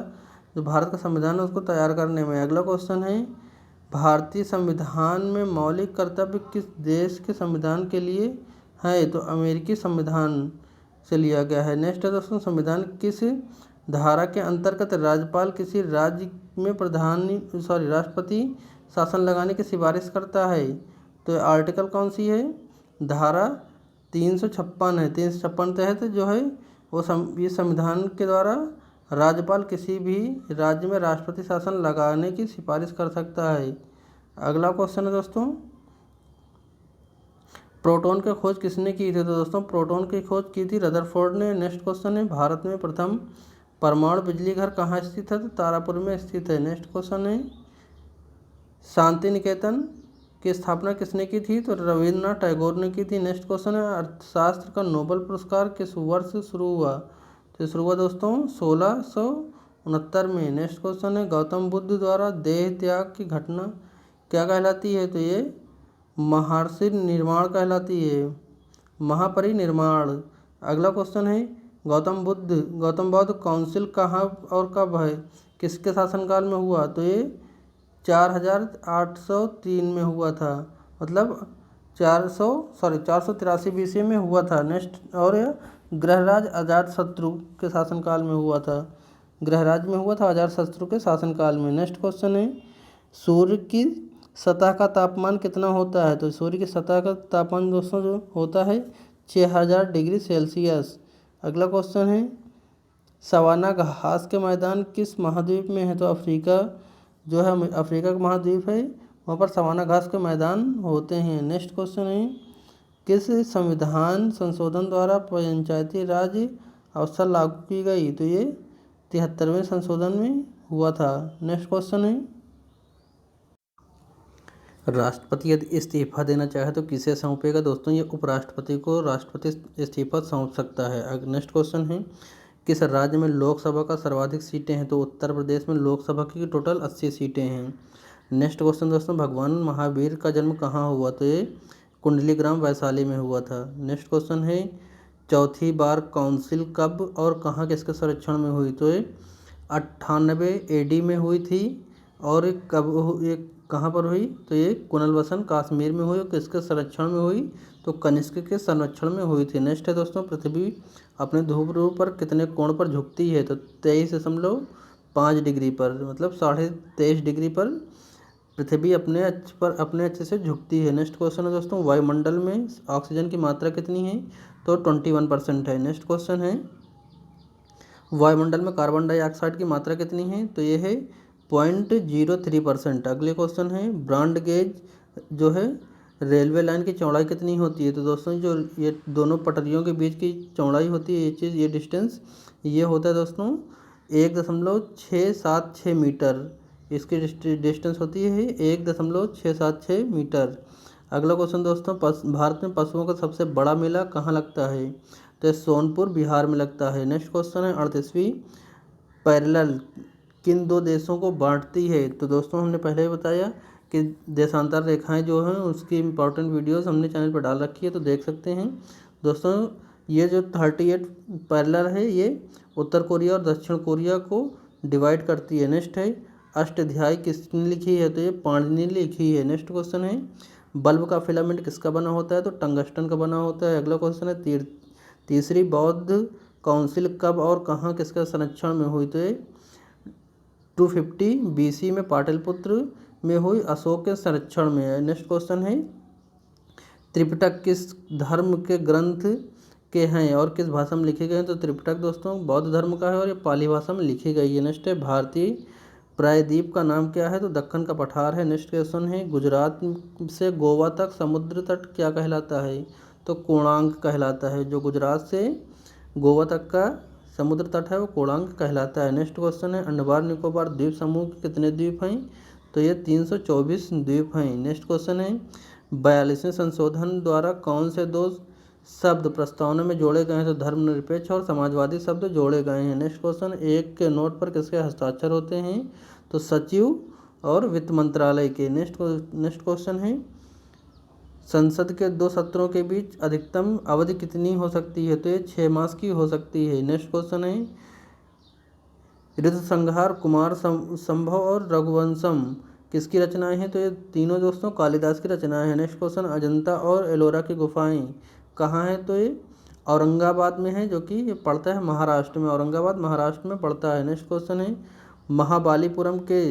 जो भारत का संविधान है उसको तैयार करने में। अगला क्वेश्चन है भारतीय संविधान में मौलिक कर्तव्य किस देश के संविधान के लिए है? तो अमेरिकी संविधान से लिया गया है। नेक्स्ट है दोस्तों संविधान किस धारा के अंतर्गत राज्यपाल किसी राज्य में राष्ट्रपति शासन लगाने की सिफारिश करता है? तो आर्टिकल कौन सी है? धारा 356 है। 356 तहत जो है वो ये संविधान के द्वारा राज्यपाल किसी भी राज्य में राष्ट्रपति शासन लगाने की सिफारिश कर सकता है। अगला क्वेश्चन है दोस्तों प्रोटॉन की खोज किसने की थी? तो दोस्तों प्रोटॉन की खोज की थी रदरफोर्ड ने। नेक्स्ट क्वेश्चन है भारत में प्रथम परमाणु बिजली घर कहाँ स्थित है? तो तारापुर में स्थित है। नेक्स्ट क्वेश्चन है शांति निकेतन की स्थापना किसने की थी? तो रविन्द्रनाथ टैगोर ने की थी। नेक्स्ट क्वेश्चन है अर्थशास्त्र का नोबेल पुरस्कार किस वर्ष शुरू हुआ? तो शुरू हुआ दोस्तों 1669 में। नेक्स्ट क्वेश्चन है गौतम बुद्ध द्वारा देह त्याग की घटना क्या कहलाती है? तो ये महर्षि निर्वाण कहलाती है, महापरिनिर्वाण। अगला क्वेश्चन है गौतम बौद्ध काउंसिल कहाँ और कब है? किसके शासनकाल में हुआ? तो ये 4803 में हुआ था, मतलब 483 BC में हुआ था। नेक्स्ट और यह गृहराज अजातशत्रु के शासनकाल में हुआ था। अजातशत्रु के शासनकाल में। नेक्स्ट क्वेश्चन है सूर्य की सतह का तापमान कितना होता है? तो सूर्य की सतह का तापमान दोस्तों जो होता है 6000 डिग्री सेल्सियस। अगला क्वेश्चन है सवाना घास के मैदान किस महाद्वीप में है? तो अफ्रीका जो है अफ्रीका का महाद्वीप है वहाँ पर सवाना घास के मैदान होते हैं। नेक्स्ट क्वेश्चन है किस संविधान संशोधन द्वारा पंचायती राज व्यवस्था लागू की गई? तो ये 73वें संशोधन में हुआ था। नेक्स्ट क्वेश्चन है राष्ट्रपति यदि इस्तीफा देना चाहे तो किसे सौंपेगा? दोस्तों ये उपराष्ट्रपति को राष्ट्रपति इस्तीफा सौंप सकता है। नेक्स्ट क्वेश्चन है किस राज्य में लोकसभा का सर्वाधिक सीटें हैं? तो उत्तर प्रदेश में लोकसभा की टोटल 80 सीटें हैं। नेक्स्ट क्वेश्चन दोस्तों भगवान महावीर का जन्म कहाँ हुआ? तो ये कुंडलीग्राम वैशाली में हुआ था। नेक्स्ट क्वेश्चन है चौथी बार काउंसिल कब और कहाँ किसके संरक्षण में हुई? तो ये 98 AD में हुई थी और ये कहाँ पर हुई? तो ये पुनर्वसन कश्मीर में हुई और किसके संरक्षण में हुई? तो कनिष्क के संरक्षण में हुई थी। नेक्स्ट है दोस्तों पृथ्वी अपने ध्रुव पर कितने कोण पर झुकती है? तो 23.5 डिग्री पर, मतलब 23.5 डिग्री पर पृथ्वी अपने अक्ष से झुकती है। नेक्स्ट क्वेश्चन है दोस्तों वायुमंडल में ऑक्सीजन की मात्रा कितनी है? तो 21% है। नेक्स्ट क्वेश्चन है वायुमंडल में कार्बन डाइऑक्साइड की मात्रा कितनी है? तो ये है 0.03%। अगले क्वेश्चन है ब्रॉड गेज जो है रेलवे लाइन की चौड़ाई कितनी होती है? तो दोस्तों जो ये दोनों पटरियों के बीच की चौड़ाई होती है, ये चीज़, ये डिस्टेंस, ये होता है दोस्तों 1.676 मीटर। इसकी डिस्टेंस होती है 1.676 मीटर। अगला क्वेश्चन दोस्तों, भारत में पशुओं का सबसे बड़ा मेला कहाँ लगता है? तो ये सोनपुर बिहार में लगता है। नेक्स्ट क्वेश्चन है 38वीं पैरेलल किन दो देशों को बांटती है? तो दोस्तों हमने पहले ही बताया कि देशांतर रेखाएं जो हैं उसकी इंपॉर्टेंट वीडियोस हमने चैनल पर डाल रखी है, तो देख सकते हैं। दोस्तों ये जो 38 पैरेलल है ये उत्तर कोरिया और दक्षिण कोरिया को डिवाइड करती है। नेक्स्ट है अष्टाध्यायी किसने लिखी है? तो ये पाणिनि ने लिखी है। नेक्स्ट क्वेश्चन है बल्ब का फिलामेंट किसका बना होता है? तो टंगस्टन का बना होता है। अगला क्वेश्चन है तीसरी बौद्ध काउंसिल कब और कहाँ किसके संरक्षण में हुई? तो ये 250 BC में पाटलिपुत्र में हुई, अशोक के संरक्षण में है। नेक्स्ट क्वेश्चन है त्रिपिटक किस धर्म के ग्रंथ के हैं और किस भाषा में लिखे गए हैं? तो त्रिपिटक दोस्तों बौद्ध धर्म का है और ये पाली भाषा में लिखी गई है। नेक्स्ट है भारतीय प्रायद्वीप का नाम क्या है? तो दक्कन का पठार है। नेक्स्ट क्वेश्चन है गुजरात से गोवा तक समुद्र तट क्या कहलाता है? तो कोणार्क कहलाता है। जो गुजरात से गोवा तक का समुद्र तट है वो कोणार्क कहलाता है। नेक्स्ट क्वेश्चन है अंडमान निकोबार द्वीप समूह के कितने द्वीप हैं? तो ये 324 द्वीप हैं। नेक्स्ट क्वेश्चन है 42वें संशोधन द्वारा कौन से दो शब्द प्रस्तावना में जोड़े गए हैं? तो धर्मनिरपेक्ष और समाजवादी शब्द जोड़े गए हैं। नेक्स्ट क्वेश्चन एक के नोट पर किसके हस्ताक्षर होते हैं? तो सचिव और वित्त मंत्रालय के। नेक्स्ट क्वेश्चन है संसद के दो सत्रों के बीच अधिकतम अवधि कितनी हो सकती है? तो ये 6 मास की हो सकती है। नेक्स्ट क्वेश्चन है ऋतुसंहार, कुमार संभव और रघुवंशम किसकी रचनाएं हैं? तो ये तीनों दोस्तों कालिदास की रचनाएं हैं। नेक्स्ट क्वेश्चन अजंता और एलोरा की गुफाएं कहाँ हैं? तो ये औरंगाबाद में है, जो कि ये पड़ता है महाराष्ट्र में। औरंगाबाद महाराष्ट्र में पड़ता है। नेक्स्ट क्वेश्चन है महाबलीपुरम के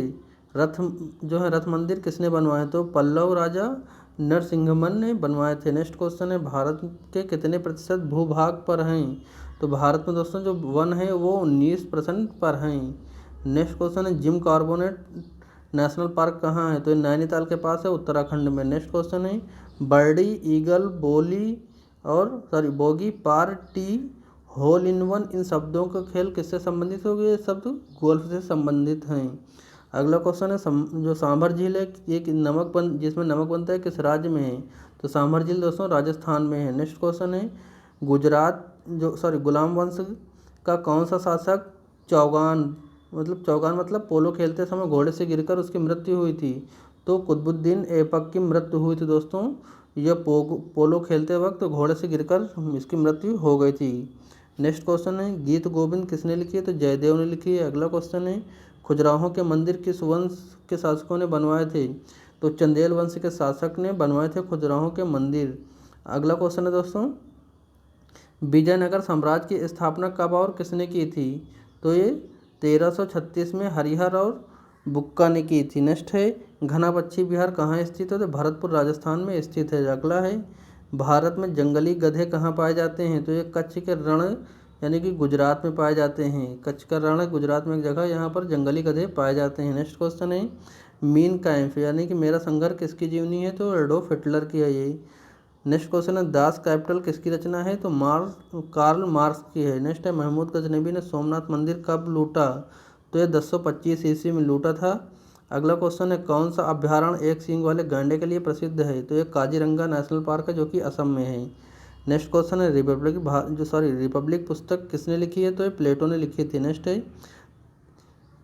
रथ जो है रथ मंदिर किसने बनवाए? तो पल्लव राजा नरसिंहमन ने बनवाए थे। नेक्स्ट क्वेश्चन है भारत के कितने प्रतिशत भूभाग पर हैं? तो भारत में दोस्तों जो वन है वो 19% पर हैं। नेक्स्ट क्वेश्चन है जिम कॉर्बेट नेशनल पार्क कहाँ है? तो ये नैनीताल के पास है, उत्तराखंड में। नेक्स्ट क्वेश्चन है birdie, eagle, bogey, par, tee, hole in one इन शब्दों का खेल किससे संबंधित हो गए? शब्द गोल्फ से संबंधित हैं। अगला क्वेश्चन है जो सांभर झील है ये जिसमें नमक बनता है किस राज्य में है? तो सांभर झील दोस्तों राजस्थान में है। नेक्स्ट क्वेश्चन है गुलाम वंश का कौन सा शासक चौगान मतलब पोलो खेलते समय घोड़े से गिरकर उसकी मृत्यु हुई थी? तो कुतुबुद्दीन ऐबक की मृत्यु हुई थी दोस्तों। यह पोलो खेलते वक्त घोड़े से गिरकर इसकी मृत्यु हो गई थी। नेक्स्ट क्वेश्चन है गीत गोविंद किसने लिखी है? तो जयदेव ने लिखी है। अगला क्वेश्चन है खजुराहो के मंदिर किस वंश के शासकों ने बनवाए थे? तो चंदेल वंश के शासक ने बनवाए थे खजुराहो के मंदिर। अगला क्वेश्चन है दोस्तों विजयनगर साम्राज्य की स्थापना कब और किसने की थी? तो ये 1336 में हरिहर और बुक्का ने की थी। नेक्स्ट है घनापच्छी बिहार कहाँ स्थित है? तो भरतपुर राजस्थान में स्थित है। अगला है भारत में जंगली गधे कहाँ पाए जाते हैं? तो ये कच्छ के रण यानी कि गुजरात में पाए जाते हैं। कच्छ का रण गुजरात में एक जगह, यहाँ पर जंगली गधे पाए जाते हैं। नेक्स्ट क्वेश्चन है मीन कैम्प यानी कि मेरा संघर्ष किसकी जीवनी है? तो एडोल्फ हिटलर की है ये। नेक्स्ट क्वेश्चन है दास कैपिटल किसकी रचना है? तो कार्ल मार्क्स की है। नेक्स्ट है महमूद गजनबी ने सोमनाथ मंदिर कब लूटा? तो ये 1025 ईस्वी में लूटा था। अगला क्वेश्चन है कौन सा अभ्यारण्य एक सींग वाले गांडे के लिए प्रसिद्ध है? तो ये काजीरंगा नेशनल पार्क है, जो कि असम में है। नेक्स्ट क्वेश्चन है रिपब्लिक पुस्तक किसने लिखी है? तो ये प्लेटो ने लिखी थी। नेक्स्ट है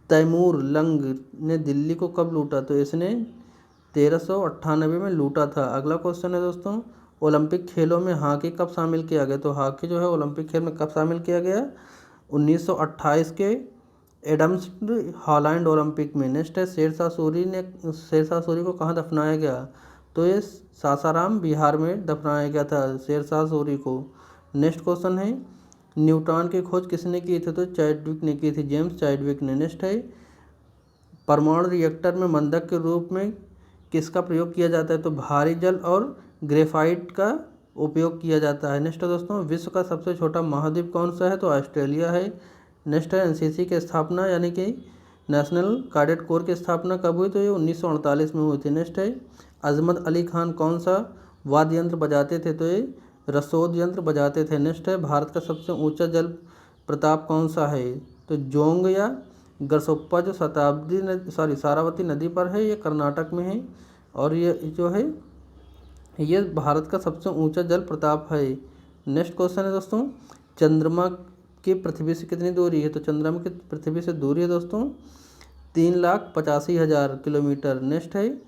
तैमूर लंग ने दिल्ली को कब लूटा? तो इसने 1398 में लूटा था। अगला क्वेश्चन है दोस्तों ओलंपिक खेलों में हॉकी कब शामिल किया गया? तो हॉकी जो है ओलंपिक खेल में कब शामिल किया गया? 1928 के एडम्स हॉलैंड ओलंपिक में। नेक्स्ट है शेरशाह सूरी को कहाँ दफनाया गया? तो ये सासाराम बिहार में दफनाया गया था शेरशाह सूरी को। नेक्स्ट क्वेश्चन है न्यूट्रॉन की खोज किसने की थी? तो चैडविक ने की थी, जेम्स चैडविक ने। नेक्स्ट है परमाणु रिएक्टर में मंदक के रूप में किसका प्रयोग किया जाता है? तो भारी जल और ग्रेफाइट का उपयोग किया जाता है। नेक्स्ट है दोस्तों विश्व का सबसे छोटा महाद्वीप कौन सा है? तो ऑस्ट्रेलिया है। नेक्स्ट है एनसीसी की स्थापना यानी कि नेशनल कैडेट कोर की स्थापना कब हुई? तो ये 1948 में हुई थी। नेक्स्ट है अजमत अली खान कौन सा वाद्य यंत्र बजाते थे? तो ये रसोद यंत्र बजाते थे। नेक्स्ट है, भारत का सबसे ऊंचा जल प्रताप कौन सा है? तो जोंग या गरसोप्पा जो सारावती नदी पर है, ये कर्नाटक में है। और ये जो है ये भारत का सबसे ऊंचा जल प्रताप है। नेक्स्ट क्वेश्चन है दोस्तों, चंद्रमा की पृथ्वी से कितनी दूरी है? तो चंद्रमा की पृथ्वी से दूरी है दोस्तों 3,85,000 किलोमीटर। नेक्स्ट है,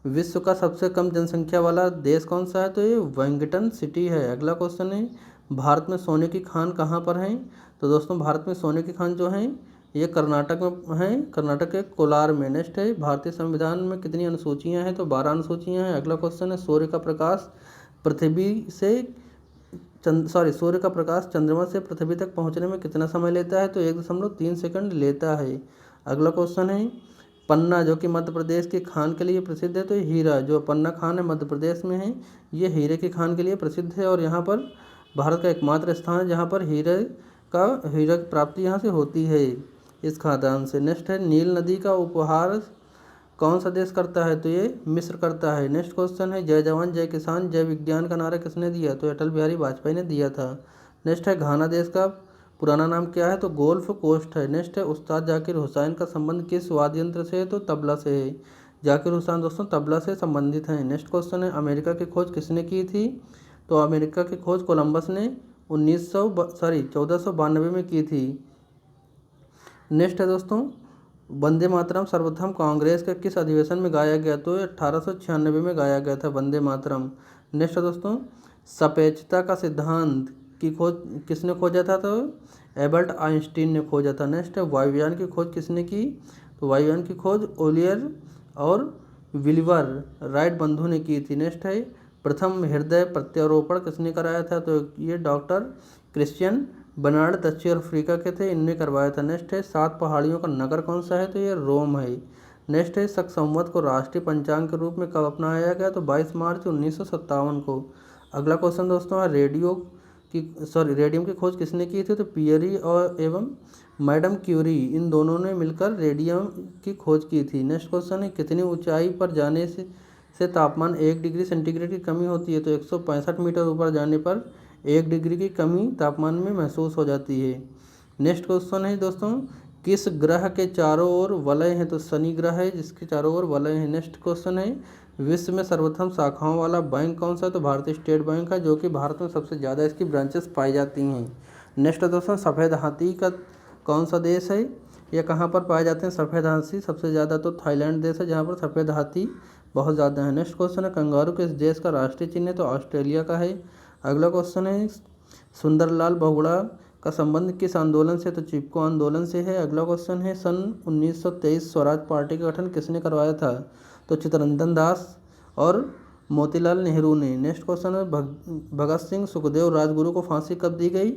विश्व का सबसे कम जनसंख्या वाला देश कौन सा है? तो ये वेलिंगटन सिटी है। अगला क्वेश्चन है, भारत में सोने की खान कहाँ पर है? तो दोस्तों भारत में सोने की खान जो है ये कर्नाटक में है, कर्नाटक के कोलार में। नेक्स्ट है, भारतीय संविधान में कितनी अनुसूचियां हैं? तो 12 अनुसूचियां हैं। अगला क्वेश्चन है, सूर्य का प्रकाश चंद्रमा से पृथ्वी तक पहुंचने में कितना समय लेता है? तो 1.3 सेकंड लेता है। अगला क्वेश्चन है, पन्ना जो कि मध्य प्रदेश की खान के लिए प्रसिद्ध है, तो हीरा जो पन्ना खान है मध्य प्रदेश में है, ये हीरे की खान के लिए प्रसिद्ध है। और यहाँ पर भारत का एकमात्र स्थान है जहाँ पर हीरा की प्राप्ति यहाँ से होती है इस खादान से। नेक्स्ट है, नील नदी का उपहार कौन सा देश करता है? तो ये मिस्र करता है। नेक्स्ट क्वेश्चन है, जय जवान जय किसान जय विज्ञान का नारा किसने दिया? तो अटल बिहारी वाजपेयी ने दिया था। नेक्स्ट है, घाना देश का पुराना नाम क्या है? तो गोल्फ कोस्ट है। नेक्स्ट है, उस्ताद जाकिर हुसैन का संबंध किस वाद्य यंत्र से है? तो तबला से है। जाकिर हुसैन दोस्तों तबला से संबंधित हैं। नेक्स्ट क्वेश्चन है, अमेरिका की खोज किसने की थी? तो अमेरिका की खोज कोलंबस ने 1492 में की थी। नेक्स्ट है दोस्तों, वंदे मातरम सर्वप्रथम कांग्रेस के किस अधिवेशन में गाया गया? तो 1896 में गाया गया था वंदे मातरम। नेक्स्ट है दोस्तों, सापेक्षता का सिद्धांत की खोज किसने खोजा था? तो एल्बर्ट आइंस्टीन ने खोजा था। नेक्स्ट है, वायुयान की खोज किसने की? तो वायुयान की खोज ओलियर और विल्बर राइट बंधु ने की थी। नेक्स्ट है, प्रथम हृदय प्रत्यारोपण किसने कराया था? तो ये डॉक्टर क्रिश्चियन बर्नार्ड दक्षिण अफ्रीका के थे, इनने करवाया था। नेक्स्ट है, 7 पहाड़ियों का नगर कौन सा है? तो ये रोम है। नेक्स्ट है, शक संवत को राष्ट्रीय पंचांग के रूप में कब अपनाया गया? तो 22 मार्च 1957 को। अगला क्वेश्चन दोस्तों है, रेडियम की खोज किसने की थी? तो पियरी और एवं मैडम क्यूरी इन दोनों ने मिलकर रेडियम की खोज की थी। नेक्स्ट क्वेश्चन है, कितनी ऊंचाई पर जाने से तापमान 1 डिग्री सेंटीग्रेड की कमी होती है? तो 165 मीटर ऊपर जाने पर 1 डिग्री की कमी तापमान में महसूस हो जाती है। नेक्स्ट क्वेश्चन है दोस्तों, किस ग्रह के चारों ओर वलय है? तो शनि ग्रह है जिसके चारों ओर वलय है। नेक्स्ट क्वेश्चन है, विश्व में सर्वप्रथम शाखाओं वाला बैंक कौन सा है? तो भारतीय स्टेट बैंक है, जो कि भारत में सबसे ज़्यादा इसकी ब्रांचेस पाई जाती हैं। नेक्स्ट दोस्तों, सफ़ेद हाथी का कौन सा देश है? ये कहाँ पर पाए जाते हैं सफ़ेद हाथी? सबसे ज़्यादा तो थाईलैंड देश है जहाँ पर सफ़ेद हाथी बहुत ज़्यादा है। नेक्स्ट क्वेश्चन है, कंगारू किस देश का राष्ट्रीय चिन्ह है? तो ऑस्ट्रेलिया का है। अगला क्वेश्चन है, सुंदरलाल बहुगुणा का संबंध किस आंदोलन से? तो चिपको आंदोलन से है। अगला क्वेश्चन है, सन 1923 स्वराज पार्टी का गठन किसने करवाया था? तो चित्तरंजन दास और मोतीलाल नेहरू ने। नेक्स्ट क्वेश्चन है, भगत सिंह सुखदेव राजगुरु को फांसी कब दी गई?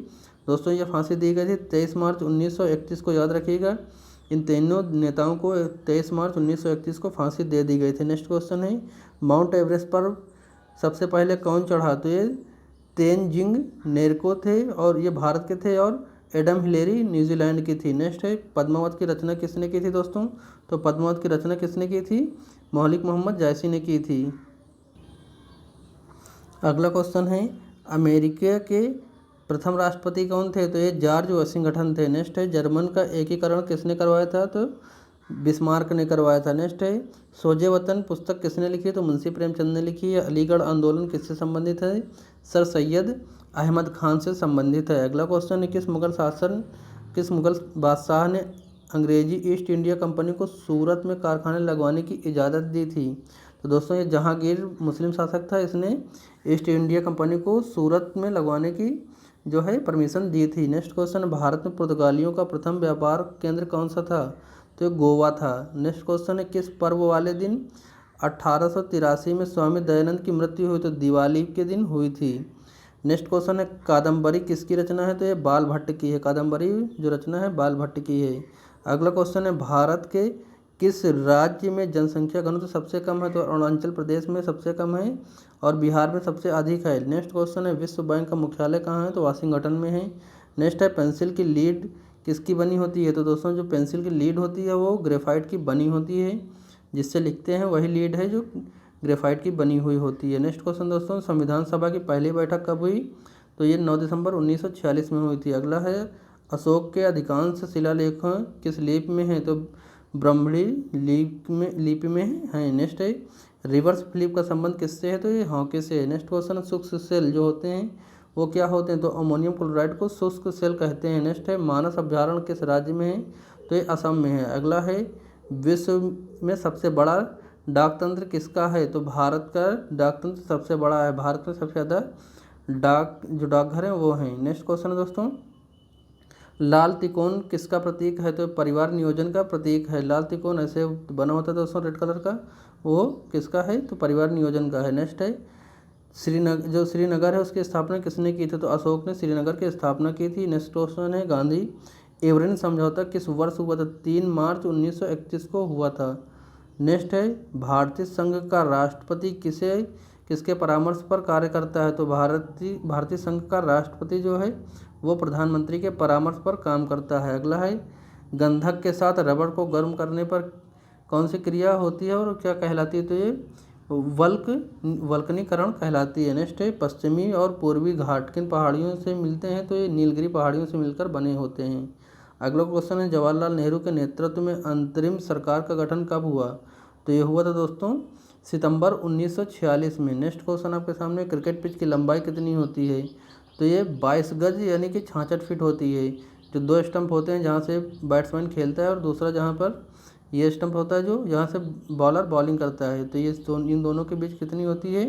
दोस्तों ये फांसी दी गई थी 23 मार्च 1931 को, याद रखिएगा। इन तीनों नेताओं को 23 मार्च 1931 को फांसी दे दी गई थी। नेक्स्ट क्वेश्चन है, माउंट एवरेस्ट पर सबसे पहले कौन चढ़ा? तो ये तेनजिंग नोर्गे थे और ये भारत के थे, और एडम हिलेरी न्यूजीलैंड की थी। नेक्स्ट है, पद्मावत की रचना किसने की थी दोस्तों? तो पद्मावत की रचना किसने की थी? मौलिक मोहम्मद जायसी ने की थी। अगला क्वेश्चन है, अमेरिका के प्रथम राष्ट्रपति कौन थे? तो ये जॉर्ज वाशिंगटन थे। नेक्स्ट है, जर्मन का एकीकरण किसने करवाया था? तो बिस्मार्क ने करवाया था। नेक्स्ट है, सोजे वतन पुस्तक किसने लिखी? तो मुंशी प्रेमचंद ने लिखी है। अलीगढ़ आंदोलन किससे संबंधित है? सर सैयद अहमद खान से संबंधित है। अगला क्वेश्चन है, किस मुगल बादशाह ने अंग्रेजी ईस्ट इंडिया कंपनी को सूरत में कारखाने लगवाने की इजाज़त दी थी? तो दोस्तों ये जहांगीर मुस्लिम शासक था, इसने ईस्ट इंडिया कंपनी को सूरत में लगवाने की जो है परमिशन दी थी। नेक्स्ट क्वेश्चन, भारत में पुर्तगालियों का प्रथम व्यापार केंद्र कौन सा था? तो गोवा था। नेक्स्ट क्वेश्चन है, किस पर्व वाले दिन 1883 में स्वामी दयानंद की मृत्यु हुई? तो दिवाली के दिन हुई थी। नेक्स्ट क्वेश्चन है, कादम्बरी किसकी रचना है? तो ये बाल भट्ट की है। कादम्बरी जो रचना है बाल भट्ट की है। अगला क्वेश्चन है, भारत के किस राज्य में जनसंख्या घनत्व सबसे कम है? तो अरुणाचल प्रदेश में सबसे कम है और बिहार में सबसे अधिक है। नेक्स्ट क्वेश्चन है, विश्व बैंक का मुख्यालय कहाँ है? तो वाशिंगटन में है। नेक्स्ट है, पेंसिल की लीड किसकी बनी होती है? तो दोस्तों जो पेंसिल की लीड होती है वो ग्रेफाइट की बनी होती है, जिससे लिखते हैं वही लीड है जो ग्रेफाइट की बनी हुई होती है। नेक्स्ट क्वेश्चन दोस्तों, संविधान सभा की पहली बैठक कब हुई? तो ये 9 दिसंबर 1946 में हुई थी। अगला है, अशोक के अधिकांश शिलालेख किस लिपि में हैं? तो ब्राह्मणी लिपि में है। नेक्स्ट है, रिवर्स फ्लिप का संबंध किससे है? तो ये हॉकी से है। नेक्स्ट क्वेश्चन, शुष्क सेल जो होते हैं वो क्या होते हैं? तो अमोनियम क्लोराइड को शुष्क सेल कहते हैं। नेक्स्ट है, मानस अभ्यारण्य किस राज्य में है? तो ये असम में है। अगला है, विश्व में सबसे बड़ा डाकतंत्र किसका है? तो भारत का डाकतंत्र सबसे बड़ा है। भारत में सबसे ज़्यादा डाकघर हैं वो हैं। नेक्स्ट क्वेश्चन है दोस्तों, लाल तिकोन किसका प्रतीक है? तो परिवार नियोजन का प्रतीक है। लाल तिकोन ऐसे बना होता है दोस्तों रेड कलर का, वो किसका है? तो परिवार नियोजन का है। नेक्स्ट है, श्रीनगर है उसकी स्थापना किसने की थी? तो अशोक ने श्रीनगर की स्थापना की थी। नेक्स्ट क्वेश्चन है, गांधी एवरेन समझौता किस वर्ष हुआ था? 3 मार्च 1931 को हुआ था। नेक्स्ट है, भारतीय संघ का राष्ट्रपति किसके परामर्श पर कार्य करता है? तो भारतीय संघ का राष्ट्रपति जो है वो प्रधानमंत्री के परामर्श पर काम करता है। अगला है, गंधक के साथ रबड़ को गर्म करने पर कौन सी क्रिया होती है और क्या कहलाती है? तो ये वल्कनीकरण कहलाती है। नेक्स्ट है, पश्चिमी और पूर्वी घाट किन पहाड़ियों से मिलते हैं? तो ये नीलगिरी पहाड़ियों से मिलकर बने होते हैं। अगला क्वेश्चन है, जवाहरलाल नेहरू के नेतृत्व में अंतरिम सरकार का गठन कब हुआ? तो ये हुआ था दोस्तों सितंबर 1946 में। नेक्स्ट क्वेश्चन आपके सामने, क्रिकेट पिच की लंबाई कितनी होती है? तो ये 22 गज यानी कि 66 फीट होती है। जो 2 स्टंप होते हैं जहाँ से बैट्समैन खेलता है और दूसरा जहाँ पर ये स्टंप होता है जो जहाँ से बॉलर बॉलिंग करता है, तो ये इन दोनों के बीच कितनी होती है?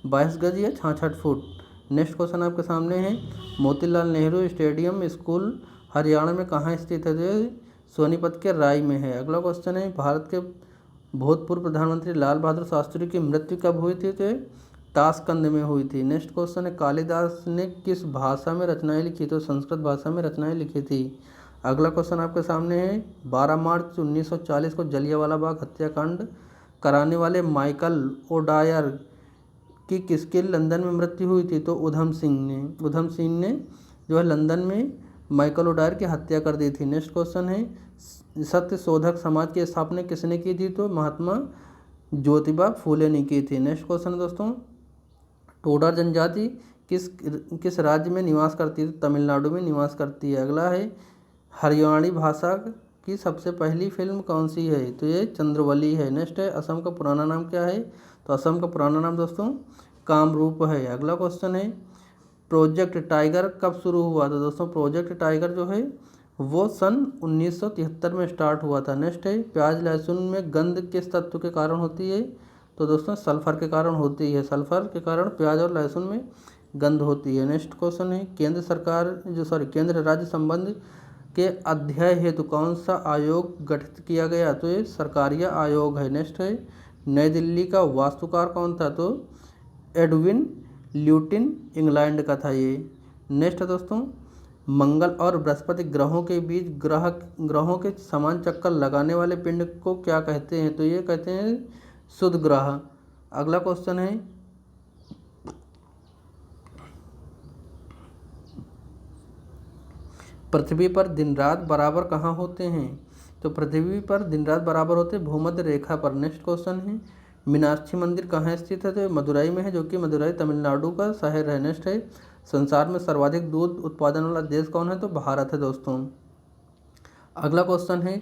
22 गज या 66 फुट। नेक्स्ट क्वेश्चन आपके सामने है, मोतीलाल नेहरू स्टेडियम स्कूल हरियाणा में कहाँ स्थित है? जो सोनीपत के राय में है। अगला क्वेश्चन है, भारत के भूतपूर्व प्रधानमंत्री लाल बहादुर शास्त्री की मृत्यु कब हुई थी? तो ताशकंद में हुई थी। नेक्स्ट क्वेश्चन है, कालिदास ने किस भाषा में रचनाएं लिखी? तो संस्कृत भाषा में रचनाएं लिखी थी। अगला क्वेश्चन आपके सामने है, 12 मार्च 1940 को जलियांवाला बाग हत्याकांड कराने वाले माइकल ओडायर की किसके लंदन में मृत्यु हुई थी? तो उधम सिंह ने जो है लंदन में माइकल ओडायर की हत्या कर दी थी। नेक्स्ट क्वेश्चन है, सत्य शोधक समाज की स्थापना किसने की थी? तो महात्मा ज्योतिबा फूले ने की थी। नेक्स्ट क्वेश्चन दोस्तों, टोडा जनजाति किस राज्य में निवास करती है? तो तमिलनाडु में निवास करती है। अगला है, हरियाणवी भाषा की सबसे पहली फिल्म कौन सी है? तो ये चंद्रवली है। नेक्स्ट है, असम का पुराना नाम क्या है? तो असम का पुराना नाम दोस्तों कामरूप है। अगला क्वेश्चन है, प्रोजेक्ट टाइगर कब शुरू हुआ? तो दोस्तों प्रोजेक्ट टाइगर जो है वो सन 1973 में स्टार्ट हुआ था। नेक्स्ट है, प्याज लहसुन में गंध किस तत्व के कारण होती है? तो दोस्तों सल्फर के कारण होती है। सल्फर के कारण प्याज और लहसुन में गंध होती है। नेक्स्ट क्वेश्चन है, केंद्र राज्य संबंध के अध्ययन हेतु कौन सा आयोग गठित किया गया? तो ये सरकारिया आयोग है। नेक्स्ट है, नई दिल्ली का वास्तुकार कौन था? तो एडविन ल्यूटिन इंग्लैंड का था ये। नेक्स्ट है दोस्तों, मंगल और बृहस्पति ग्रहों के बीच ग्रहों के समान चक्कर लगाने वाले पिंड को क्या कहते हैं? तो ये कहते हैं शुद्ध ग्रह। अगला क्वेश्चन है, पृथ्वी पर दिन रात बराबर कहाँ होते हैं? तो पृथ्वी पर दिन रात बराबर होते हैं भूमध्य रेखा पर। नेक्स्ट क्वेश्चन है, मीनाक्षी मंदिर कहाँ स्थित है? तो मदुरई में है, जो कि मदुरई तमिलनाडु का शहर है। नेक्स्ट है, संसार में सर्वाधिक दूध उत्पादन वाला देश कौन है? तो भारत है दोस्तों। अगला क्वेश्चन है,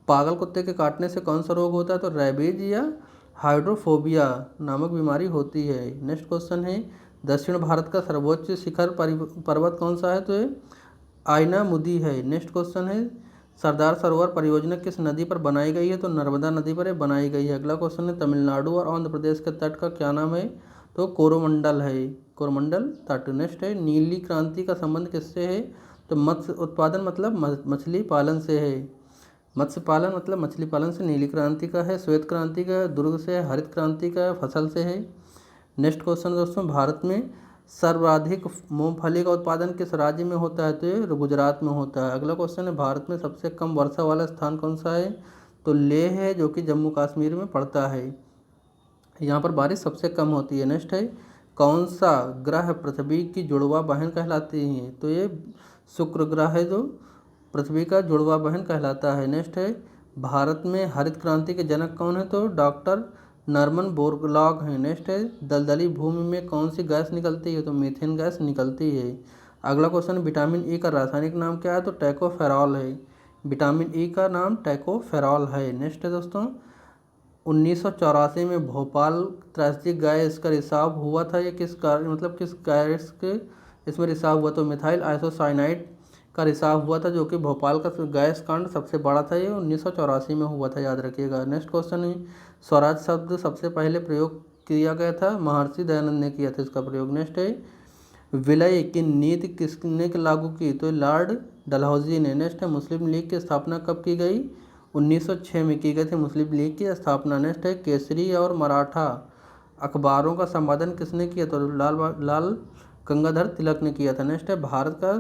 पागल कुत्ते के काटने से कौन सा रोग होता है? तो रेबीज या हाइड्रोफोबिया नामक बीमारी होती है। नेक्स्ट क्वेश्चन है, दक्षिण भारत का सर्वोच्च शिखर पर्वत कौन सा है? तो ये आयना मुदी है। नेक्स्ट क्वेश्चन है, सरदार सरोवर परियोजना किस नदी पर बनाई गई है? तो नर्मदा नदी पर बनाई गई है। अगला क्वेश्चन है, तमिलनाडु और आंध्र प्रदेश के तट का क्या नाम है? तो कोरोमंडल है, कोरोमंडल तट। नेक्स्ट है, नीली क्रांति का संबंध किससे है? तो मत्स्य उत्पादन मतलब मछली पालन से है। मत्स्य पालन मतलब मछली पालन से नीली क्रांति का है। श्वेत क्रांति का दुर्ग से है। हरित क्रांति का फसल से है। नेक्स्ट क्वेश्चन दोस्तों, भारत में सर्वाधिक मूंगफली का उत्पादन किस राज्य में होता है? तो ये गुजरात में होता है। अगला क्वेश्चन है, भारत में सबसे कम वर्षा वाला स्थान कौन सा है? तो लेह है, जो कि जम्मू कश्मीर में पड़ता है। यहाँ पर बारिश सबसे कम होती है। नेक्स्ट है, कौन सा ग्रह पृथ्वी की जुड़वा बहन कहलाती है? तो ये शुक्र ग्रह है जो पृथ्वी का जुड़वा बहन कहलाता है। नेक्स्ट है, भारत में हरित क्रांति के जनक कौन है? तो डॉक्टर नॉर्मन बोरलॉग है। नेक्स्ट है, दलदली भूमि में कौन सी गैस निकलती है? तो मीथेन गैस निकलती है। अगला क्वेश्चन, विटामिन ई का रासायनिक नाम क्या है? तो टैकोफेरॉल है। विटामिन ई का नाम टैकोफेरॉल है। नेक्स्ट है दोस्तों, 1984 में भोपाल त्रासदी गैस का रिसाव हुआ था। ये किस कार्य मतलब किस गैस के इसमें रिसाव हुआ? तो मिथाइल आइसोसाइनाइड का रिसाव हुआ था, जो कि भोपाल का गैस कांड सबसे बड़ा था। ये 1984 में हुआ था, याद रखिएगा। नेक्स्ट क्वेश्चन है, स्वराज शब्द सबसे पहले प्रयोग किया गया था? महर्षि दयानंद ने किया था इसका प्रयोग। नेक्स्ट है, विलय की नीति किसने लागू की? तो लॉर्ड डलहौजी ने। नेक्स्ट है, मुस्लिम लीग की स्थापना कब की गई? 1906 में की गई थी मुस्लिम लीग की स्थापना। नेक्स्ट है, केसरी और मराठा अखबारों का संपादन किसने किया? तो लाल गंगाधर तिलक ने किया था। नेक्स्ट है, भारत का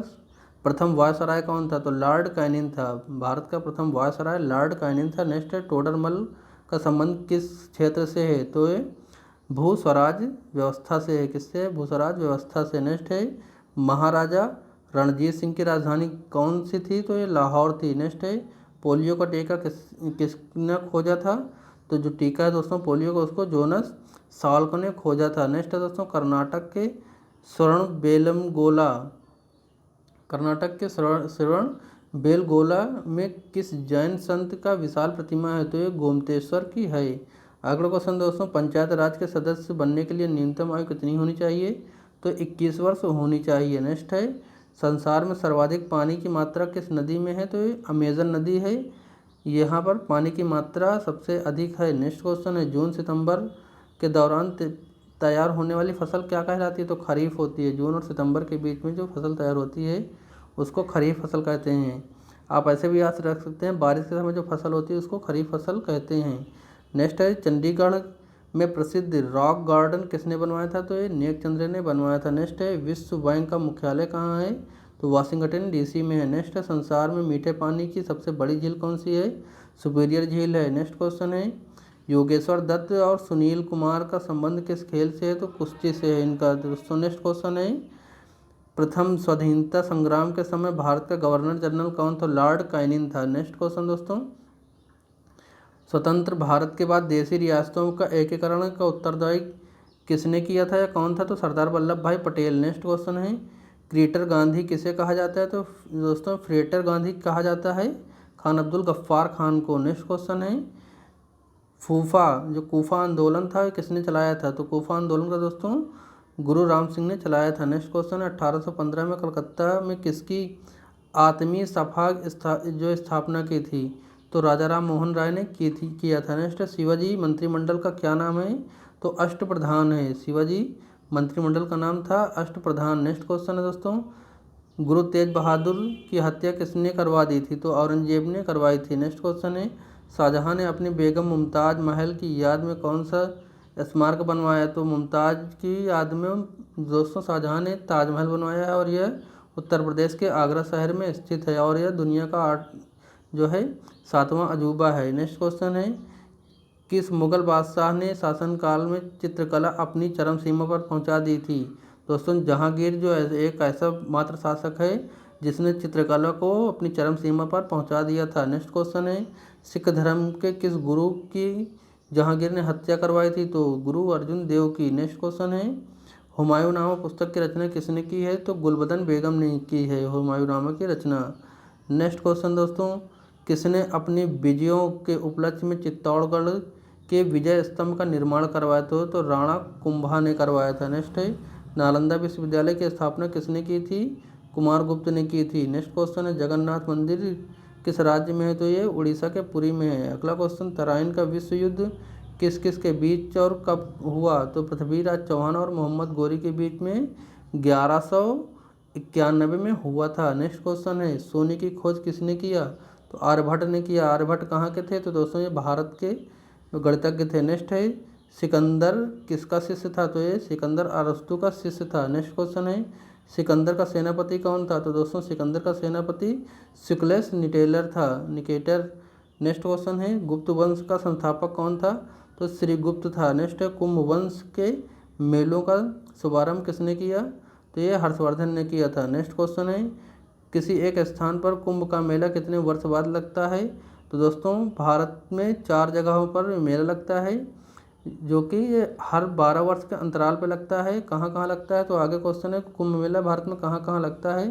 प्रथम वायसराय कौन था? तो लॉर्ड कैनिंग था। भारत का प्रथम वायसराय लॉर्ड कैनिंग था। नेक्स्ट है, टोडरमल का संबंध किस क्षेत्र से है? तो ये भू स्वराज व्यवस्था से है। किससे? भू स्वराज व्यवस्था से। नेक्स्ट है, महाराजा रणजीत सिंह की राजधानी कौन सी थी? तो ये लाहौर थी। नेक्स्ट है, पोलियो का टीका किसने खोजा था? तो जो टीका है दोस्तों पोलियो का, उसको जोनस साल्क ने खोजा था। नेक्स्ट है दोस्तों, कर्नाटक के श्रवण बेलगोला में किस जैन संत का विशाल प्रतिमा है? तो ये गोमतेश्वर की है। अगला क्वेश्चन दोस्तों, पंचायत राज के सदस्य बनने के लिए न्यूनतम आयु कितनी होनी चाहिए? तो 21 वर्ष होनी चाहिए। नेक्स्ट है, संसार में सर्वाधिक पानी की मात्रा किस नदी में है? तो ये अमेजन नदी है। यहाँ पर पानी की मात्रा सबसे अधिक है। नेक्स्ट क्वेश्चन है, जून सितंबर के दौरान तैयार होने वाली फसल क्या कहलाती है? तो खरीफ होती है। जून और सितंबर के बीच में जो फसल तैयार होती है उसको खरीफ फसल कहते हैं। आप ऐसे भी याद रख सकते हैं, बारिश के समय जो फसल होती है उसको खरीफ फसल कहते हैं। नेक्स्ट है, चंडीगढ़ में प्रसिद्ध रॉक गार्डन किसने बनवाया था? तो ये नेक चंद्र ने बनवाया था। नेक्स्ट है, विश्व बैंक का मुख्यालय कहाँ है? तो वाशिंगटन डीसी में है। नेक्स्ट है, संसार में मीठे पानी की सबसे बड़ी झील कौन सी है? सुपीरियर झील है। नेक्स्ट क्वेश्चन है, योगेश्वर दत्त और सुनील कुमार का संबंध किस खेल से है? तो कुश्ती से है इनका दोस्तों। नेक्स्ट क्वेश्चन है, प्रथम स्वाधीनता संग्राम के समय भारत का गवर्नर जनरल कौन था? लॉर्ड कैनिंग था। नेक्स्ट क्वेश्चन दोस्तों, स्वतंत्र भारत के बाद देशी रियासतों का एकीकरण का उत्तरदायी किसने किया था या कौन था? तो सरदार वल्लभ भाई पटेल। नेक्स्ट क्वेश्चन है, क्रिएटर गांधी किसे कहा जाता है? तो दोस्तों फ्रेटर गांधी कहा जाता है खान अब्दुल गफ्फार खान को। नेक्स्ट क्वेश्चन है, कूफा आंदोलन था किसने चलाया था? तो कूफा आंदोलन का दोस्तों गुरु राम सिंह ने चलाया था। नेक्स्ट क्वेश्चन है, 1815 में कलकत्ता में किसकी आत्मीय सभा स्थापना की थी? तो राजा राम मोहन राय ने किया था। नेक्स्ट, शिवाजी मंत्रिमंडल का क्या नाम है? तो अष्टप्रधान है। शिवाजी मंत्रिमंडल का नाम था अष्टप्रधान। नेक्स्ट क्वेश्चन है दोस्तों, गुरु तेज बहादुर की हत्या किसने करवा दी थी? तो औरंगजेब ने करवाई थी। नेक्स्ट क्वेश्चन है, शाहजहां ने अपनी बेगम मुमताज़ महल की याद में कौन सा स्मारक बनवाया? तो मुमताज़ की याद में दोस्तों शाहजहां ने ताजमहल बनवाया है और यह उत्तर प्रदेश के आगरा शहर में स्थित है और यह दुनिया का जो है 7वां अजूबा है। नेक्स्ट क्वेश्चन है, किस मुगल बादशाह ने शासनकाल में चित्रकला अपनी चरम सीमा पर पहुंचा दी थी? दोस्तों जहांगीर जो है एक ऐसा मात्र शासक है जिसने चित्रकला को अपनी चरम सीमा पर पहुंचा दिया था। नेक्स्ट क्वेश्चन है, सिख धर्म के किस गुरु की जहांगीर ने हत्या करवाई थी? तो गुरु अर्जुन देव की। नेक्स्ट क्वेश्चन है, हुमायूंनामा पुस्तक की रचना किसने की है? तो गुलबदन बेगम ने की है हुमायूंनामा की रचना। नेक्स्ट क्वेश्चन दोस्तों, किसने अपनी विजयों के उपलक्ष्य में चित्तौड़गढ़ के विजय स्तंभ का निर्माण करवाया था? तो राणा कुंभा ने करवाया था। नेक्स्ट है, नालंदा विश्वविद्यालय की स्थापना किसने की थी? कुमारगुप्त ने की थी। नेक्स्ट क्वेश्चन है, जगन्नाथ मंदिर किस राज्य में है? तो ये उड़ीसा के पुरी में है। अगला क्वेश्चन, तराइन का विश्व युद्ध किस किस के बीच और कब हुआ? तो पृथ्वीराज चौहान और मोहम्मद गोरी के बीच में 1191 में हुआ था। नेक्स्ट क्वेश्चन है, सोने की खोज किसने किया? तो आर्यभट्ट ने किया। आर्यभट्ट कहाँ के थे? तो दोस्तों ये भारत के गणितज्ञ थे। नेक्स्ट है, सिकंदर किसका शिष्य था? तो ये सिकंदर अरस्तु का शिष्य था। नेक्स्ट क्वेश्चन है, सिकंदर का सेनापति कौन था? तो दोस्तों सिकंदर का सेनापति सिकुलस निकेटर। नेक्स्ट क्वेश्चन है, गुप्त वंश का संस्थापक कौन था? तो श्रीगुप्त था। नेक्स्ट है, कुंभ वंश के मेलों का शुभारंभ किसने किया? तो ये हर्षवर्धन ने किया था। नेक्स्ट क्वेश्चन है, किसी एक स्थान पर कुंभ का मेला कितने वर्ष बाद लगता है? तो दोस्तों भारत में 4 जगहों पर मेला लगता है। जो कि ये हर 12 वर्ष के अंतराल पे लगता है। कहाँ कहाँ लगता है, तो आगे क्वेश्चन है कुंभ मेला भारत में कहाँ कहाँ लगता है।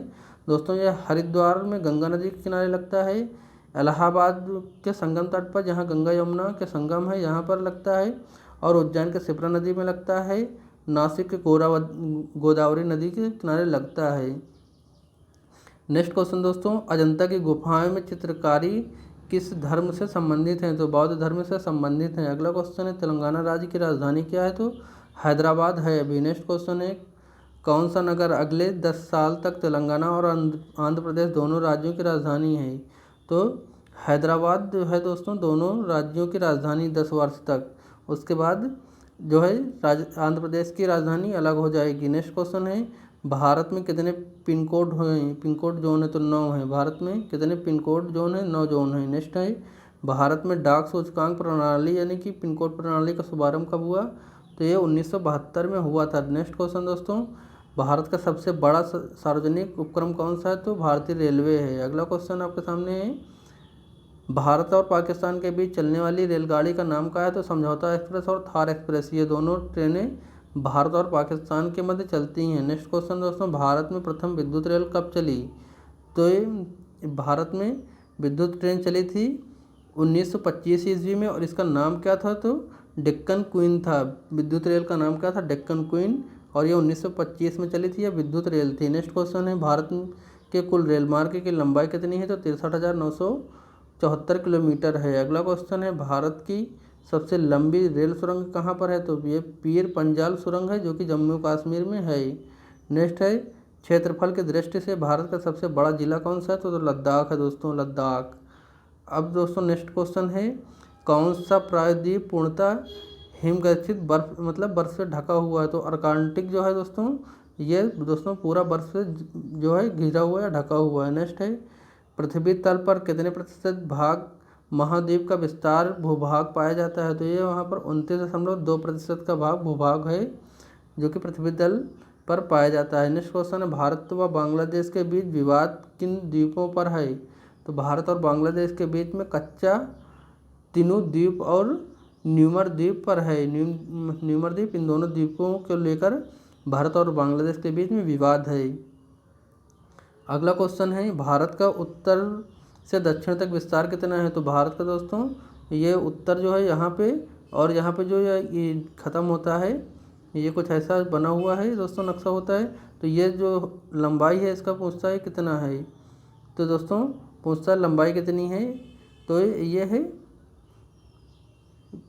दोस्तों ये हरिद्वार में गंगा नदी के किनारे लगता है, इलाहाबाद के संगम तट पर जहाँ गंगा यमुना के संगम है यहाँ पर लगता है, और उज्जैन के शिप्रा नदी में लगता है, नासिक के गोदावरी नदी के किनारे लगता है। नेक्स्ट क्वेश्चन दोस्तों, अजंता की गुफाएं में चित्रकारी किस धर्म से संबंधित हैं, तो बौद्ध धर्म से संबंधित हैं। अगला क्वेश्चन है तेलंगाना राज्य की राजधानी क्या है, तो हैदराबाद है अभी। नेक्स्ट क्वेश्चन है कौन सा नगर अगले 10 साल तक तेलंगाना और आंध्र प्रदेश दोनों राज्यों की राजधानी है, तो हैदराबाद जो है दोस्तों दोनों राज्यों की राजधानी 10 वर्ष तक। उसके बाद जो है आंध्र प्रदेश की राजधानी अलग हो जाएगी। नेक्स्ट क्वेश्चन है भारत में कितने पिन कोड हैं, पिन कोड जोन है तो 9 है। भारत में कितने पिन कोड जोन है, 9 जोन है। नेक्स्ट है भारत में डाक सूचकांक प्रणाली यानी कि पिन कोड प्रणाली का शुभारंभ कब हुआ, तो ये 1972 में हुआ था। नेक्स्ट क्वेश्चन दोस्तों, भारत का सबसे बड़ा सार्वजनिक उपक्रम कौन सा है, तो भारतीय रेलवे है। अगला क्वेश्चन आपके सामने है भारत और पाकिस्तान के बीच चलने वाली रेलगाड़ी का नाम क्या है, तो समझौता एक्सप्रेस और थार एक्सप्रेस, ये दोनों ट्रेनें भारत और पाकिस्तान के मध्य चलती हैं। नेक्स्ट क्वेश्चन दोस्तों, भारत में प्रथम विद्युत रेल कब चली, तो ये भारत में विद्युत ट्रेन चली थी 1925 ईस्वी में, और इसका नाम क्या था, तो डेक्कन क्वीन था। विद्युत रेल का नाम क्या था, डेक्कन क्वीन, और ये 1925 में चली थी, यह विद्युत रेल थी। नेक्स्ट क्वेश्चन है भारत के कुल रेल मार्ग की लंबाई कितनी है, तो 63,974 किलोमीटर है। अगला क्वेश्चन है भारत की सबसे लंबी रेल सुरंग कहाँ पर है, तो ये पीर पंजाल सुरंग है जो कि जम्मू कश्मीर में है। नेक्स्ट है क्षेत्रफल की दृष्टि से भारत का सबसे बड़ा जिला कौन सा है, तो लद्दाख है दोस्तों, लद्दाख। अब दोस्तों नेक्स्ट क्वेश्चन है कौन सा प्रायद्वीप पूर्णतः हिमगर्भित बर्फ मतलब बर्फ से ढका हुआ है, तो अर्कांटिक जो है दोस्तों, ये दोस्तों पूरा बर्फ से जो है घिरा हुआ है, ढका हुआ है। नेक्स्ट है पृथ्वी तल पर कितने प्रतिशत भाग महाद्वीप का विस्तार भूभाग पाया जाता है, तो ये वहाँ पर 29.2% का भाग भूभाग है जो कि पृथ्वी तल पर पाया जाता है। नेक्स्ट क्वेश्चन है भारत व बांग्लादेश के बीच विवाद किन द्वीपों पर है, तो भारत और बांग्लादेश के बीच में कच्चा, तीनू द्वीप और न्यूमर द्वीप पर है। न्यूमर द्वीप, इन दोनों द्वीपों को लेकर भारत और बांग्लादेश के बीच में विवाद है। अगला क्वेश्चन है भारत का उत्तर से दक्षिण तक विस्तार कितना है, तो भारत का दोस्तों ये उत्तर जो है यहाँ पे, और यहाँ पे जो ये ख़त्म होता है, ये कुछ ऐसा बना हुआ है दोस्तों, नक्शा होता है। तो ये जो लंबाई है इसका पूछता है कितना है, तो दोस्तों पूछता है लंबाई कितनी है, तो ये है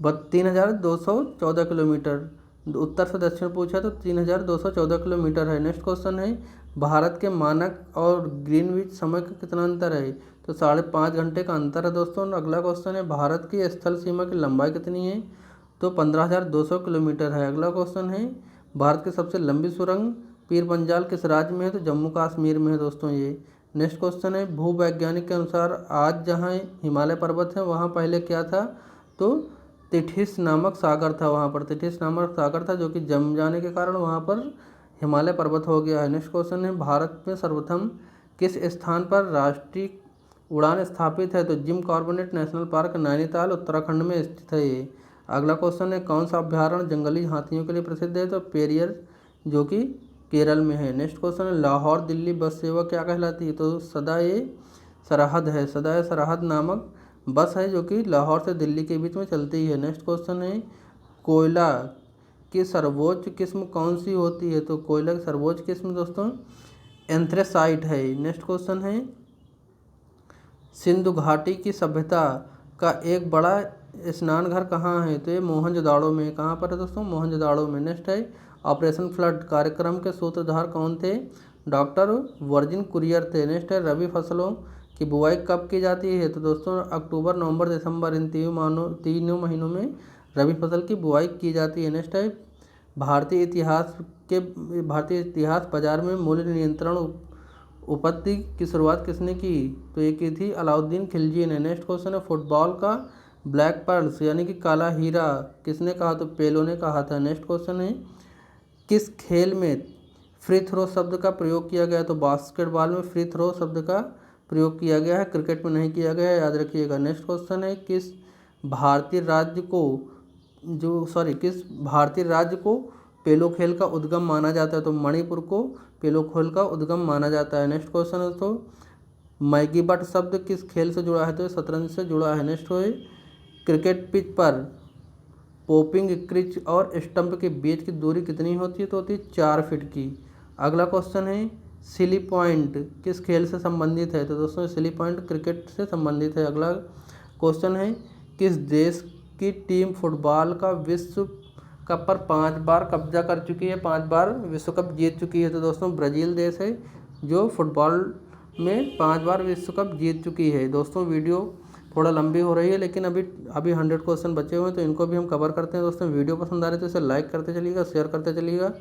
3,214 किलोमीटर। उत्तर से दक्षिण पूछा तो 3,214 किलोमीटर है। नेक्स्ट क्वेश्चन है भारत के मानक और ग्रीनविच समय का कितना अंतर है, तो 5.5 घंटे का अंतर है दोस्तों। अगला क्वेश्चन है भारत की स्थल सीमा की लंबाई कितनी है, तो 15,200 किलोमीटर है। अगला क्वेश्चन है भारत की सबसे लंबी सुरंग पीर पंजाल किस राज्य में है, तो जम्मू कश्मीर में है दोस्तों ये। नेक्स्ट क्वेश्चन है भूवैज्ञानिक के अनुसार आज जहाँ हिमालय पर्वत है वहाँ पहले क्या था, तो तिठिस नामक सागर था, वहाँ पर तिठिस नामक सागर था जो कि जम जाने के कारण वहाँ पर हिमालय पर्वत हो गया है। नेक्स्ट क्वेश्चन है भारत में सर्वप्रथम किस स्थान पर राष्ट्रीय उड़ान स्थापित है, तो Jim Corbett national park Nainital Uttarakhand में स्थित है ये। अगला क्वेश्चन है कौन सा अभ्यारण्य जंगली हाथियों के लिए प्रसिद्ध है, तो पेरियर जो कि केरल में है। नेक्स्ट क्वेश्चन है लाहौर दिल्ली बस सेवा क्या कहलाती है, तो सदाए सरहद है, सदाए सरहद नामक बस है जो कि लाहौर से दिल्ली के बीच में चलती है। नेक्स्ट क्वेश्चन है कोयला की सर्वोच्च किस्म कौन सी होती है, तो कोयला की सर्वोच्च किस्म दोस्तों एंथ्रेसाइट है। नेक्स्ट क्वेश्चन है सिंधु घाटी की सभ्यता का एक बड़ा स्नान घर कहाँ है, तो ये मोहनजोदाड़ो में। कहाँ पर है दोस्तों, मोहनजोदाड़ो में। नेक्स्ट है ऑपरेशन फ्लड कार्यक्रम के सूत्रधार कौन थे, डॉक्टर वर्जिन कुरियर थे। नेक्स्ट है रबी फसलों की बुआई कब की जाती है, तो दोस्तों अक्टूबर नवंबर दिसंबर इन तीनों महीनों में रबी फसल की बुआई की जाती है। नेक्स्ट है भारतीय इतिहास बाजार में मूल्य नियंत्रण उपत्ति की शुरुआत किसने की, तो ये की थी अलाउद्दीन खिलजी ने। नेक्स्ट क्वेश्चन है फुटबॉल का ब्लैक पर्ल्स यानी कि काला हीरा किसने कहा, तो पेलो ने कहा था। नेक्स्ट क्वेश्चन है किस खेल में फ्री थ्रो शब्द का प्रयोग किया गया, तो बास्केटबॉल में फ्री थ्रो शब्द का प्रयोग किया गया है, क्रिकेट में नहीं किया गया है, याद रखिएगा। नेक्स्ट क्वेश्चन है किस भारतीय राज्य को किस भारतीय राज्य को पेलो खेल का उद्गम माना जाता है? तो मणिपुर को पेलो खेल का उद्गम माना जाता है। नेक्स्ट क्वेश्चन है दोस्तों, मैगी बट शब्द किस खेल से जुड़ा है? तो शतरंज से जुड़ा है। नेक्स्ट है, क्रिकेट पिच पर पोपिंग क्रिच और स्टंप के बीच की दूरी कितनी होती है? तो होती है 4 फीट की। अगला क्वेश्चन है, सिली पॉइंट किस खेल से संबंधित है? तो दोस्तों सिली पॉइंट क्रिकेट से संबंधित है। अगला क्वेश्चन है, किस देश की टीम फुटबॉल का विश्व कप पर 5 बार कब्जा कर चुकी है, 5 बार विश्व कप जीत चुकी है? तो दोस्तों ब्राज़ील देश है जो फुटबॉल में 5 बार विश्व कप जीत चुकी है। दोस्तों वीडियो थोड़ा लंबी हो रही है, लेकिन अभी 100 क्वेश्चन बचे हुए हैं, तो इनको भी हम कवर करते हैं। दोस्तों वीडियो पसंद आ रही है तो इसे लाइक करते चलिएगा, शेयर करते चलिएगा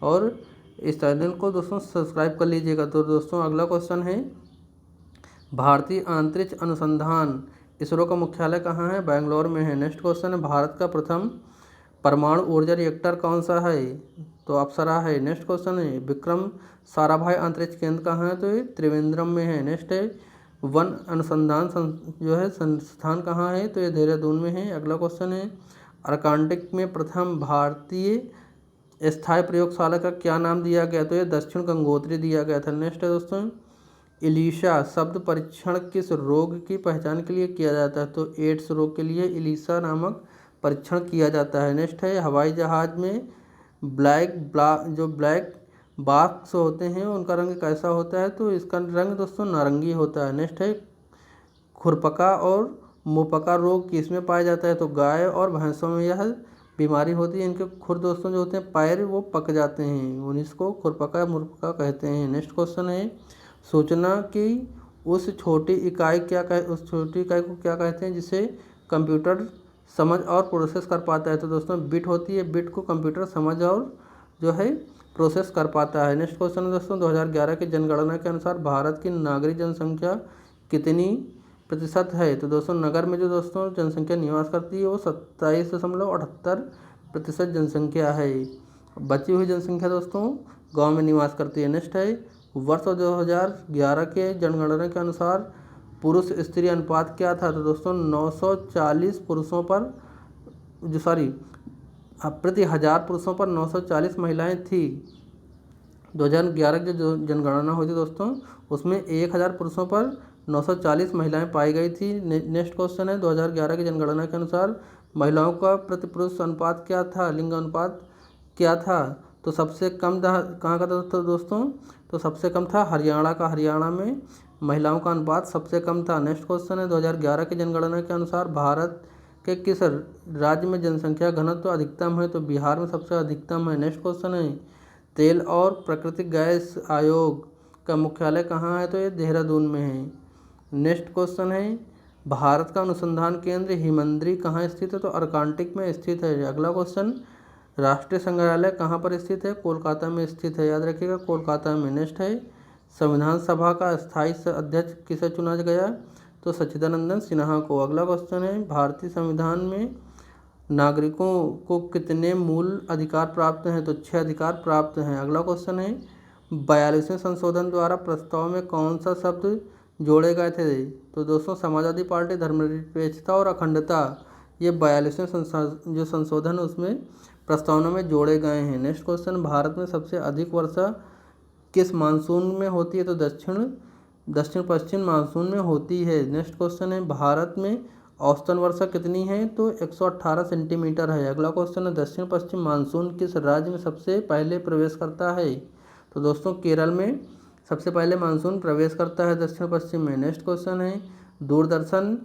और इस चैनल को दोस्तों सब्सक्राइब कर लीजिएगा। तो दोस्तों अगला क्वेश्चन है, भारतीय अंतरिक्ष अनुसंधान इसरो का मुख्यालय कहाँ है? बेंगलोर में है। नेक्स्ट क्वेश्चन है, भारत का प्रथम परमाणु ऊर्जा रिएक्टर कौन सा है? तो अप्सरा है। नेक्स्ट क्वेश्चन है, विक्रम साराभाई अंतरिक्ष केंद्र कहाँ है? तो ये त्रिवेंद्रम में है। नेक्स्ट है, वन अनुसंधान संस्थान कहाँ है? तो ये देहरादून में है। अगला क्वेश्चन है, अर्कांटिक में प्रथम भारतीय स्थायी प्रयोगशाला का क्या नाम दिया गया? तो ये दक्षिण गंगोत्री दिया गया था। नेक्स्ट है दोस्तों, इलीशा शब्द परीक्षण किस रोग की पहचान के लिए किया जाता है? तो एड्स रोग के लिए इलीशा नामक परीक्षण किया जाता है। नेक्स्ट है, हवाई जहाज में ब्लैक बॉक्स होते हैं उनका रंग कैसा होता है? तो इसका रंग दोस्तों नारंगी होता है। नेक्स्ट है, खुरपका और मुपका रोग किसमें पाया जाता है? तो गाय और भैंसों में यह बीमारी होती है। इनके खुर दोस्तों जो होते हैं पैर वो पक जाते हैं, उन इसको खुरपका मुरपका कहते हैं। नेक्स्ट क्वेश्चन है, सूचना की उस छोटी इकाई को क्या कहते हैं जिसे कंप्यूटर समझ और प्रोसेस कर पाता है? तो दोस्तों बिट होती है, बिट को कंप्यूटर समझ और जो है प्रोसेस कर पाता है। नेक्स्ट क्वेश्चन है दोस्तों, 2011 की जनगणना के अनुसार भारत की नागरिक जनसंख्या कितनी प्रतिशत है? तो दोस्तों नगर में जो दोस्तों जनसंख्या निवास करती है वो 27.78% जनसंख्या है। बची हुई जनसंख्या दोस्तों गांव में निवास करती है। नेक्स्ट है, वर्ष 2011 के जनगणना के अनुसार पुरुष स्त्री अनुपात क्या था? तो दोस्तों 940 पुरुषों पर प्रति 1000 पुरुषों पर 940 महिलाएं थी। 2011 की जो जनगणना हुई थी दोस्तों उसमें 1000 पुरुषों पर 940 महिलाएं पाई गई थी। नेक्स्ट क्वेश्चन है, 2011 की जनगणना के अनुसार महिलाओं का प्रति पुरुष अनुपात क्या था, लिंग अनुपात क्या था? तो सबसे कम कहाँ का था दोस्तों? तो सबसे कम था हरियाणा का। हरियाणा में महिलाओं का अनुपात सबसे कम था। नेक्स्ट क्वेश्चन है, 2011 की जनगणना के अनुसार भारत के किस राज्य में जनसंख्या घनत्व अधिकतम है? तो बिहार में सबसे अधिकतम है। नेक्स्ट क्वेश्चन है, तेल और प्राकृतिक गैस आयोग का मुख्यालय कहाँ है? तो ये देहरादून में है। नेक्स्ट क्वेश्चन है, भारत का अनुसंधान केंद्र हिमंद्री कहाँ स्थित है? तो अर्कांटिक में स्थित है। अगला क्वेश्चन, राष्ट्रीय संग्रहालय कहाँ पर स्थित है? कोलकाता में स्थित है, याद रखिएगा कोलकाता में। नेक्स्ट है, संविधान सभा का स्थायी अध्यक्ष किसे चुना गया? तो सच्चिदानंद सिन्हा को। अगला क्वेश्चन है, भारतीय संविधान में नागरिकों को कितने मूल अधिकार प्राप्त हैं? तो 6 अधिकार प्राप्त हैं। अगला क्वेश्चन है, 42वें संशोधन द्वारा प्रस्ताव में कौन सा शब्द जोड़े गए थे? तो दोस्तों समाजवादी पार्टी, धर्मनिरपेक्षता और अखंडता, ये 42वें जो संशोधन उसमें प्रस्तावना में जोड़े गए हैं। नेक्स्ट क्वेश्चन, भारत में सबसे अधिक वर्षा किस मानसून में होती है? तो दक्षिण पश्चिम मानसून में होती है। नेक्स्ट क्वेश्चन है, भारत में औसतन वर्षा कितनी है? तो 118 सेंटीमीटर है। अगला क्वेश्चन है, दक्षिण पश्चिम मानसून किस राज्य में सबसे पहले प्रवेश करता है? तो दोस्तों केरल में सबसे पहले मानसून प्रवेश करता है दक्षिण पश्चिम में। नेक्स्ट क्वेश्चन है, दूरदर्शन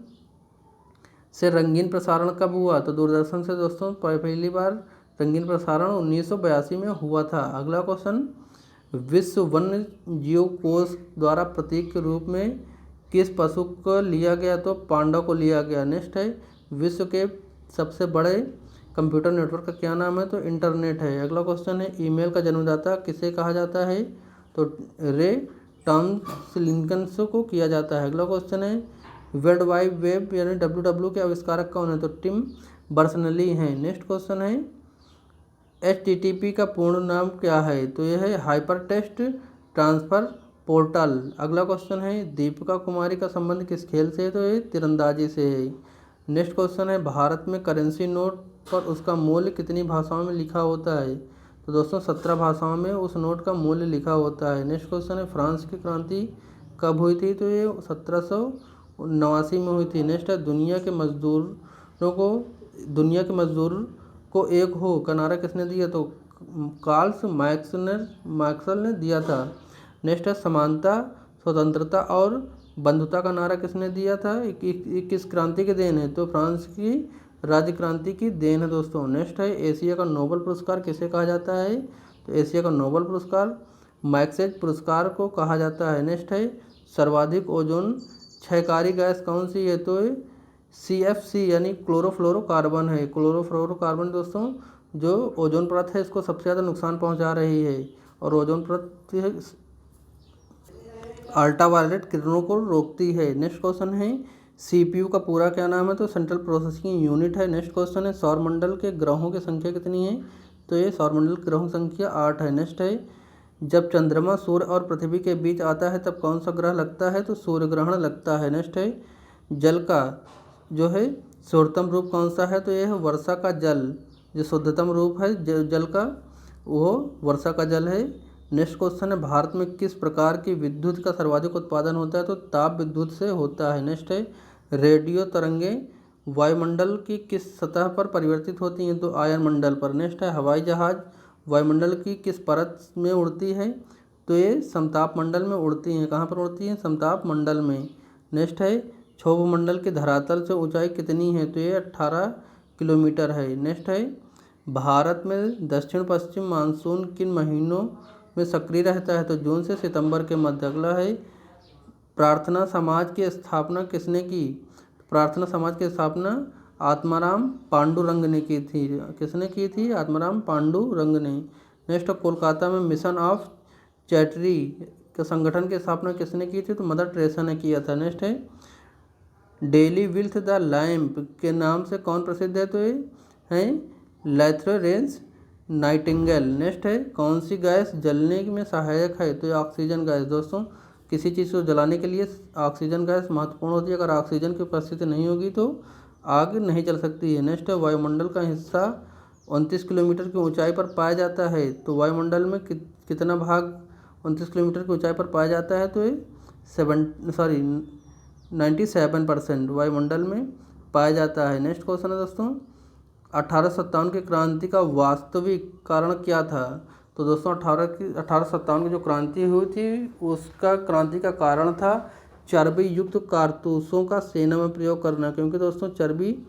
से रंगीन प्रसारण कब हुआ? तो दूरदर्शन से दोस्तों पहली बार रंगीन प्रसारण 1982 में हुआ था। अगला क्वेश्चन, विश्व वन्य जीव कोष द्वारा प्रतीक के रूप में किस पशु को लिया गया? तो पांडा को लिया गया। नेक्स्ट है, विश्व के सबसे बड़े कंप्यूटर नेटवर्क का क्या नाम है? तो इंटरनेट है। अगला क्वेश्चन है, ईमेल का जन्मदाता किसे कहा जाता है? तो रे टॉमलिंसन को किया जाता है। अगला क्वेश्चन है, वर्ल्ड वाइड वेब यानी WWW के आविष्कारक कौन है? तो टिम बर्नर्स-ली हैं। नेक्स्ट क्वेश्चन है, HTTP का पूर्ण नाम क्या है? तो यह है हाइपर टेक्स्ट ट्रांसफर पोर्टल। अगला क्वेश्चन है, दीपिका कुमारी का संबंध किस खेल से है? तो ये तीरंदाजी से है। नेक्स्ट क्वेश्चन है, भारत में करेंसी नोट पर उसका मूल्य कितनी भाषाओं में लिखा होता है? तो दोस्तों 17 भाषाओं में उस नोट का मूल्य लिखा होता है। नेक्स्ट क्वेश्चन है, फ्रांस की क्रांति कब हुई थी? तो ये 1789 में हुई थी। नेक्स्ट है, दुनिया के मजदूर को एक हो का नारा किसने दिया? तो कार्ल मार्क्स ने दिया था। नेक्स्ट है, समानता, स्वतंत्रता और बंधुता का नारा किसने दिया था? किस क्रांति के देन है? तो फ्रांस की राज्य क्रांति की देन है दोस्तों। नेक्स्ट है, एशिया का नोबेल पुरस्कार किसे कहा जाता है? तो एशिया का नोबेल पुरस्कार मैक्सेज पुरस्कार को कहा जाता है। नेक्स्ट है, सर्वाधिक ओजोन क्षयकारी गैस कौन सी है? तो CFC यानी क्लोरोफ्लोरोकार्बन है। क्लोरोफ्लोरोकार्बन दोस्तों जो ओजोन परत है इसको सबसे ज़्यादा नुकसान पहुंचा रही है, और ओजोन परत अल्ट्रावायलेट किरणों को रोकती है। नेक्स्ट क्वेश्चन है, CPU का पूरा क्या नाम है? तो सेंट्रल प्रोसेसिंग यूनिट है। नेक्स्ट क्वेश्चन है, सौरमंडल के ग्रहों की संख्या कितनी है? तो ये सौरमंडल की ग्रहों की संख्या 8 है। नेक्स्ट है, जब चंद्रमा सूर्य और पृथ्वी के बीच आता है तब कौन सा ग्रह लगता है? तो सूर्य ग्रहण लगता है। नेक्स्ट है, जल का जो है शुद्धतम रूप कौन सा है? तो यह है वर्षा का जल। जो शुद्धतम रूप है जल का वो वर्षा का जल है। नेक्स्ट क्वेश्चन है, भारत में किस प्रकार की विद्युत का सर्वाधिक उत्पादन होता है? तो ताप विद्युत से होता है। नेक्स्ट है, रेडियो तरंगें वायुमंडल की किस सतह पर परिवर्तित होती हैं? तो आयनमंडल पर। नेक्स्ट है, हवाई जहाज वायुमंडल की किस परत में उड़ती है? तो ये समताप मंडल में उड़ती हैं। कहाँ पर उड़ती हैं? समताप मंडल में। नेक्स्ट है, क्षोभ मंडल की धरातल से ऊंचाई कितनी है? तो ये 18 किलोमीटर है। नेक्स्ट है, भारत में दक्षिण पश्चिम मानसून किन महीनों में सक्रिय रहता है? तो जून से सितंबर के मध्य। अगला है, प्रार्थना समाज की स्थापना किसने की? प्रार्थना समाज की स्थापना आत्माराम पांडुरंग ने की थी। किसने की थी? आत्माराम पांडुरंग ने। नेक्स्ट, कोलकाता में मिशन ऑफ चैरिटी के संगठन की स्थापना किसने की थी? तो मदर टेरेसा ने किया था। नेक्स्ट है, डेली विथ द लैम्प के नाम से कौन प्रसिद्ध है? तो ये है लैथरेंस नाइटिंगेल। नेक्स्ट है, कौन सी गैस जलने में सहायक है? तो ये ऑक्सीजन गैस। दोस्तों किसी चीज़ को जलाने के लिए ऑक्सीजन गैस महत्वपूर्ण होती है। अगर ऑक्सीजन की उपस्थिति नहीं होगी तो आग नहीं जल सकती है। नेक्स्ट है, वायुमंडल का हिस्सा 29 किलोमीटर की ऊंचाई पर पाया जाता है। तो वायुमंडल में कितना भाग 29 किलोमीटर की ऊंचाई पर पाया जाता है? तो ये 97% वायुमंडल में पाया जाता है। नेक्स्ट क्वेश्चन है दोस्तों, 1857 की क्रांति का वास्तविक कारण क्या था? तो दोस्तों 1857 की जो क्रांति हुई थी उसका क्रांति का कारण था चर्बी युक्त कारतूसों का सेना में प्रयोग करना। क्योंकि दोस्तों चर्बी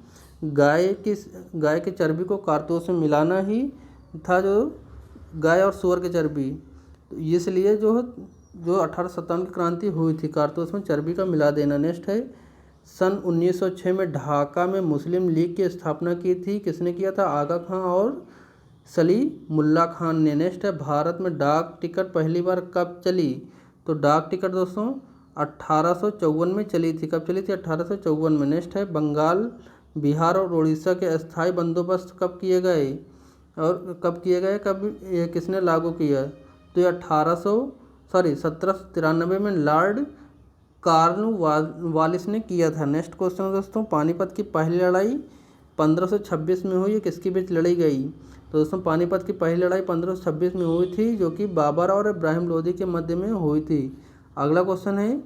गाय की चर्बी को कारतूस में मिलाना ही था, जो गाय और सूअर की चर्बी। तो इसलिए जो 1857 की क्रांति हुई थी कारतूस में चर्बी का मिला देना। नेक्स्ट है, सन 1906 में ढाका में मुस्लिम लीग की स्थापना की थी। किसने किया था? आगा खां और सलीमुल्लाह खान ने। नेक्स्ट है, भारत में डाक टिकट पहली बार कब चली? तो डाक टिकट दोस्तों 1854 में चली थी। कब चली थी? 1854 में। नेक्स्ट है, बंगाल, बिहार और उड़ीसा के अस्थाई बंदोबस्त कब किए गए? कब ये किसने लागू किया? तो ये 1793 में लॉर्ड कॉर्नवालिस ने किया था। नेक्स्ट क्वेश्चन है दोस्तों, पानीपत की पहली लड़ाई 1526 में हुई, किसके बीच लड़ी गई? तो दोस्तों पानीपत की पहली लड़ाई 1526 में हुई थी, जो कि बाबर और इब्राहिम लोदी के मध्य में हुई थी। अगला क्वेश्चन है,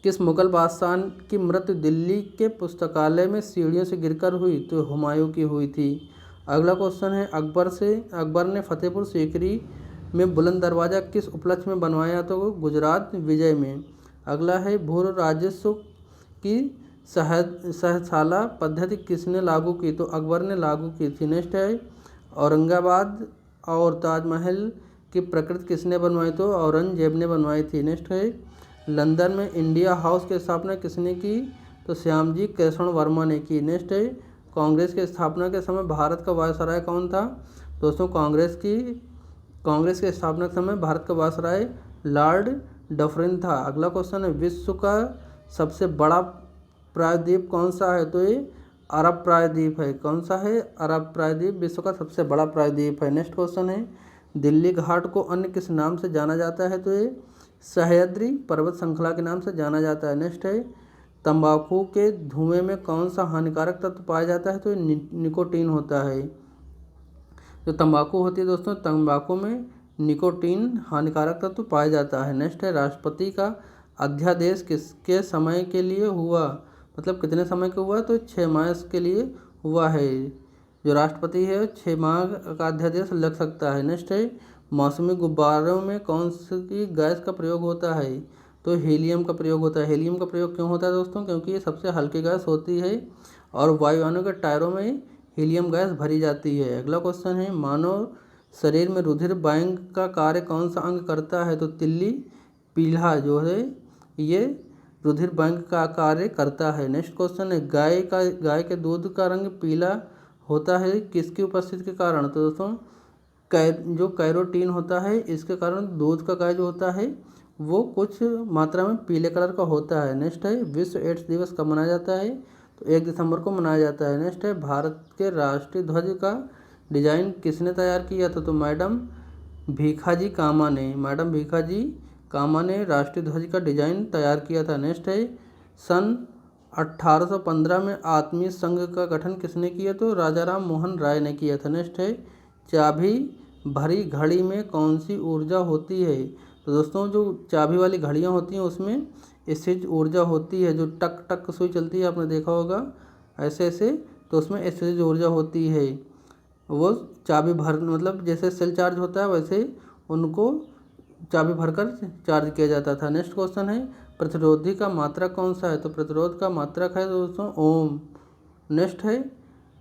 किस मुगल बादशाह की मृत्यु दिल्ली के पुस्तकालय में सीढ़ियों से गिरकर हुई? तो हुमायूं की हुई थी। अगला क्वेश्चन है, अकबर ने फतेहपुर सीकरी में बुलंद दरवाज़ा किस उपलक्ष्य में बनवाया? तो गुजरात विजय में। अगला है, भू राजस्व की सहसाला पद्धति किसने लागू की? तो अकबर ने लागू की थी। नेक्स्ट है, औरंगाबाद और ताजमहल की प्रकृति किसने बनवाई? तो औरंगजेब ने बनवाई थी। नेक्स्ट है, लंदन में इंडिया हाउस की स्थापना किसने की? तो श्यामजी कृष्ण वर्मा ने की। नेक्स्ट है, कांग्रेस की स्थापना के समय भारत का वायसराय कौन था? दोस्तों कांग्रेस की स्थापना के समय भारत का वायसराय लॉर्ड डफरिन था। अगला क्वेश्चन है, विश्व का सबसे बड़ा प्रायद्वीप कौन सा है? तो ये अरब प्रायद्वीप है। कौन सा है? अरब प्रायद्वीप विश्व का सबसे बड़ा प्रायद्वीप है। नेक्स्ट क्वेश्चन है, दिल्ली घाट को अन्य किस नाम से जाना जाता है? तो ये सह्याद्री पर्वत श्रृंखला के नाम से जाना जाता है। नेक्स्ट है, तंबाकू के धुएं में कौन सा हानिकारक तत्व पाया जाता है? तो निकोटीन होता है। जो तंबाकू होती है दोस्तों, तंबाकू में निकोटीन हानिकारक तत्व पाया जाता है। नेक्स्ट है, राष्ट्रपति का अध्यादेश किसके समय के लिए हुआ? मतलब कितने समय का हुआ? तो 6 माह के लिए हुआ है। जो राष्ट्रपति है 6 माह का अध्यादेश लग सकता है। नेक्स्ट है, मौसमी गुब्बारों में कौन सी गैस का प्रयोग होता है? तो हीलियम का प्रयोग होता है। हीलियम का प्रयोग क्यों होता है दोस्तों? क्योंकि ये सबसे हल्की गैस होती है और वायुयानों के टायरों में हीलियम गैस भरी जाती है। अगला क्वेश्चन है, मानव शरीर में रुधिर बैंक का कार्य कौन सा अंग करता है? तो तिल्ली पीला जो है ये रुधिर बैंक का कार्य करता है। नेक्स्ट क्वेश्चन है, गाय के दूध का रंग पीला होता है किसकी उपस्थिति के कारण? तो दोस्तों जो कैरोटीन होता है इसके कारण दूध का गाय जो होता है वो कुछ मात्रा में पीले कलर का होता है। नेक्स्ट है, विश्व एड्स दिवस कब मनाया जाता है? तो 1 दिसंबर को मनाया जाता है। नेक्स्ट है, भारत के राष्ट्रीय ध्वज का डिजाइन किसने तैयार किया था? तो मैडम भीखाजी कामा ने। मैडम भीखाजी कामा ने राष्ट्रीय ध्वज का डिजाइन तैयार किया था। नेक्स्ट है, सन 1815 में आत्मीय संघ का गठन किसने किया? तो राजा राम मोहन राय ने किया था। नेक्स्ट है, चाबी भरी घड़ी में कौन सी ऊर्जा होती है? तो दोस्तों जो चाबी वाली घड़ियां होती हैं उसमें स्थिज ऊर्जा होती है। जो टक टक सुई चलती है आपने देखा होगा ऐसे ऐसे, तो उसमें स्थिज ऊर्जा होती है। वो चाबी भर मतलब जैसे सेल चार्ज होता है वैसे उनको चाबी भरकर चार्ज किया जाता था। नेक्स्ट क्वेश्चन है, प्रतिरोधी का मात्रक कौन सा है? तो प्रतिरोध का मात्रक है दोस्तों ओम। नेक्स्ट है,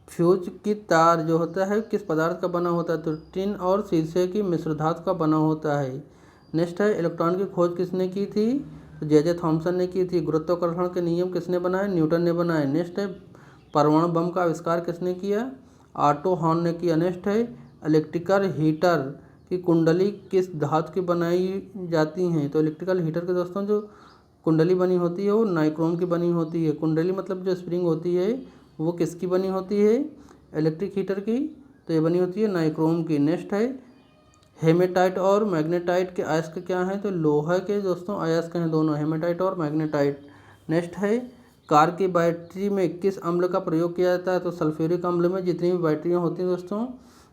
फ्यूज की तार जो होता है किस पदार्थ का बना होता है? तो टिन और शीशे की मिश्र धातु का बना होता है। नेक्स्ट है, इलेक्ट्रॉन की खोज किसने की थी? तो जे थॉमसन ने की थी। गुरुत्वाकर्षण के नियम किसने बनाए? न्यूटन ने बनाए। नेक्स्ट है, परमाणु बम का आविष्कार किसने किया? ऑटो हॉर्न ने किया। नेक्स्ट है, इलेक्ट्रिकल हीटर की कुंडली किस धातु की बनाई जाती हैं? तो इलेक्ट्रिकल हीटर के दोस्तों जो कुंडली बनी होती है वो नाइक्रोम की बनी होती है। कुंडली मतलब जो स्प्रिंग होती है वो किसकी बनी होती है? इलेक्ट्रिक हीटर की, तो ये बनी होती है नाइक्रोम की। नेक्स्ट है, हेमेटाइट और मैग्नेटाइट के अयस्क क्या हैं? तो लोहा के दोस्तों अयस्क हैं दोनों, हेमेटाइट और मैग्नेटाइट। नेक्स्ट है, कार की बैटरी में किस अम्ल का प्रयोग किया जाता है? तो सल्फ्यूरिक अम्ल में जितनी भी बैटरियाँ होती हैं दोस्तों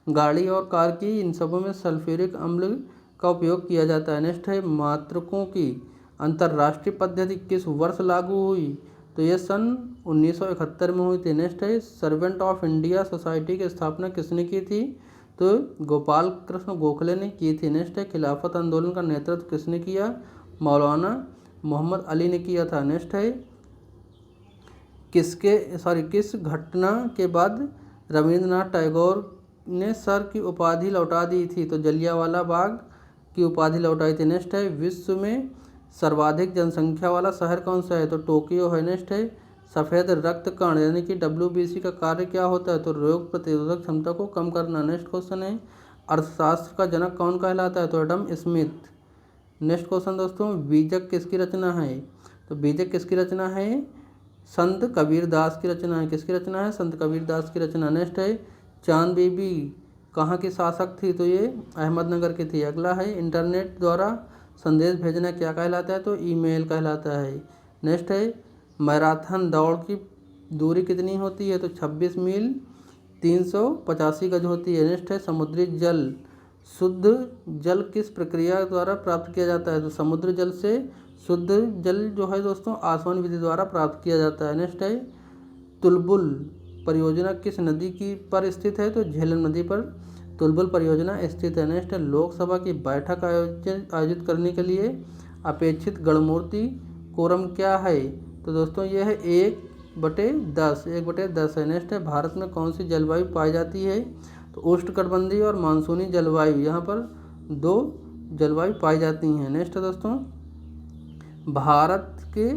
गाड़ी और कार की, इन सबों में सल्फ्यूरिक अम्ल का उपयोग किया जाता है। नेक्स्ट है, मात्रकों की अंतर्राष्ट्रीय पद्धति किस वर्ष लागू हुई? तो ये सन 1971 में हुई थी। नेक्स्ट है, सर्वेंट ऑफ इंडिया सोसाइटी की स्थापना किसने की थी? तो गोपाल कृष्ण गोखले ने की थी। नेक्स्ट है, खिलाफत आंदोलन का नेतृत्व किसने किया? मौलाना मोहम्मद अली ने किया था। नेक्स्ट है, किस घटना के बाद रविंद्रनाथ टैगोर ने सर की उपाधि लौटा दी थी? तो जलियांवाला बाग की उपाधि लौटाई थी। नेक्स्ट है, विश्व में सर्वाधिक जनसंख्या वाला शहर कौन सा है? तो टोक्यो है। नेक्स्ट है, सफ़ेद रक्त कण यानी कि WBC का कार्य क्या होता है? तो रोग प्रतिरोधक क्षमता को कम करना। नेक्स्ट क्वेश्चन है, अर्थशास्त्र का जनक कौन कहलाता है? तो एडम स्मिथ। नेक्स्ट क्वेश्चन दोस्तों, बीजक किसकी रचना है? तो बीजक किसकी रचना है? संत कबीर दास की रचना है। किसकी रचना है? संत कबीर दास की रचना। नेक्स्ट है, चांद बीबी कहाँ की शासक थी? तो ये अहमदनगर की थी। अगला है, इंटरनेट द्वारा संदेश भेजना क्या कहलाता है? तो ईमेल कहलाता है। नेक्स्ट है, मैराथन दौड़ की दूरी कितनी होती है? तो 26 मील 385 गज होती है। नेक्स्ट है, समुद्री जल शुद्ध जल किस प्रक्रिया द्वारा प्राप्त किया जाता है? तो समुद्र जल से शुद्ध जल जो है दोस्तों आसवन विधि द्वारा प्राप्त किया जाता है। नेक्स्ट है, तुलबुल परियोजना किस नदी की पर स्थित है? तो झेलम नदी पर तुलबुल परियोजना स्थित है। नेक्स्ट है, लोकसभा की बैठक आयोजित करने के लिए अपेक्षित गणमूर्ति कोरम क्या है? तो दोस्तों यह है 1/10 है। नेक्स्ट है, भारत में कौन सी जलवायु पाई जाती है? तो उष्णकटिबंधीय और मानसूनी जलवायु, यहाँ पर 2 जलवायु पाई जाती हैं। नेक्स्ट है दोस्तों, भारत के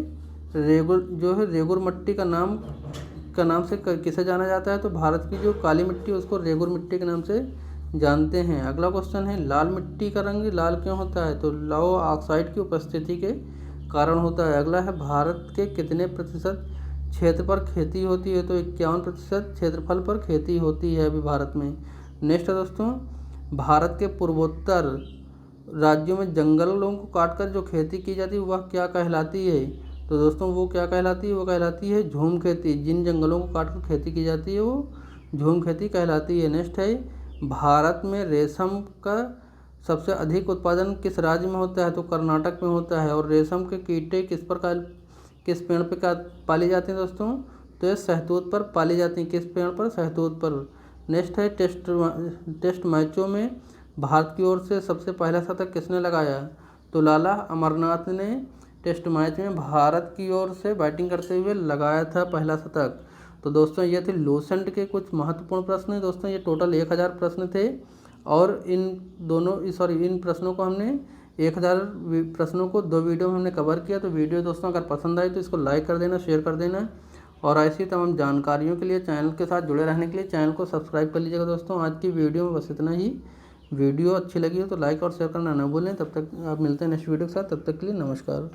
रेगुर मिट्टी का नाम से किसे जाना जाता है? तो भारत की जो काली मिट्टी है उसको रेगुर मिट्टी के नाम से जानते हैं। अगला क्वेश्चन है, लाल मिट्टी का रंग लाल क्यों होता है? तो लौह ऑक्साइड की उपस्थिति के कारण होता है। अगला है, भारत के कितने प्रतिशत क्षेत्र पर खेती होती है? तो 51% क्षेत्रफल पर खेती होती है अभी भारत में। नेक्स्ट है दोस्तों, भारत के पूर्वोत्तर राज्यों में जंगलों को काटकर जो खेती की जाती है वह क्या कहलाती है? तो दोस्तों वो क्या कहलाती है, वो कहलाती है झूम खेती। जिन जंगलों को काट कर खेती की जाती है वो झूम खेती कहलाती है। नेक्स्ट है, भारत में रेशम का सबसे अधिक उत्पादन किस राज्य में होता है, तो कर्नाटक में होता है। और रेशम के कीटे किस पेड़ पे का पाली जाती हैं दोस्तों, तो ये शहतूत पर पाली जाती हैं। किस पेड़ पर, शहतूत पर। नेक्स्ट है, टेस्ट मैचों में भारत की ओर से सबसे पहला शतक किसने लगाया, तो लाला अमरनाथ ने टेस्ट मैच में भारत की ओर से बैटिंग करते हुए लगाया था पहला शतक। तो दोस्तों ये थे लूसेंट के कुछ महत्वपूर्ण प्रश्न। दोस्तों ये टोटल 1000 प्रश्न थे और इन प्रश्नों को हमने 1000 प्रश्नों को 2 वीडियो में हमने कवर किया। तो वीडियो दोस्तों अगर पसंद आई तो इसको लाइक कर देना, शेयर कर देना और ऐसी तमाम जानकारियों के लिए चैनल के साथ जुड़े रहने के लिए चैनल को सब्सक्राइब कर लीजिएगा। दोस्तों आज की वीडियो में बस इतना ही। वीडियो अच्छी लगी हो तो लाइक और शेयर करना ना भूलें। तब तक आप मिलते हैं नेक्स्ट वीडियो के साथ, तब तक के लिए नमस्कार।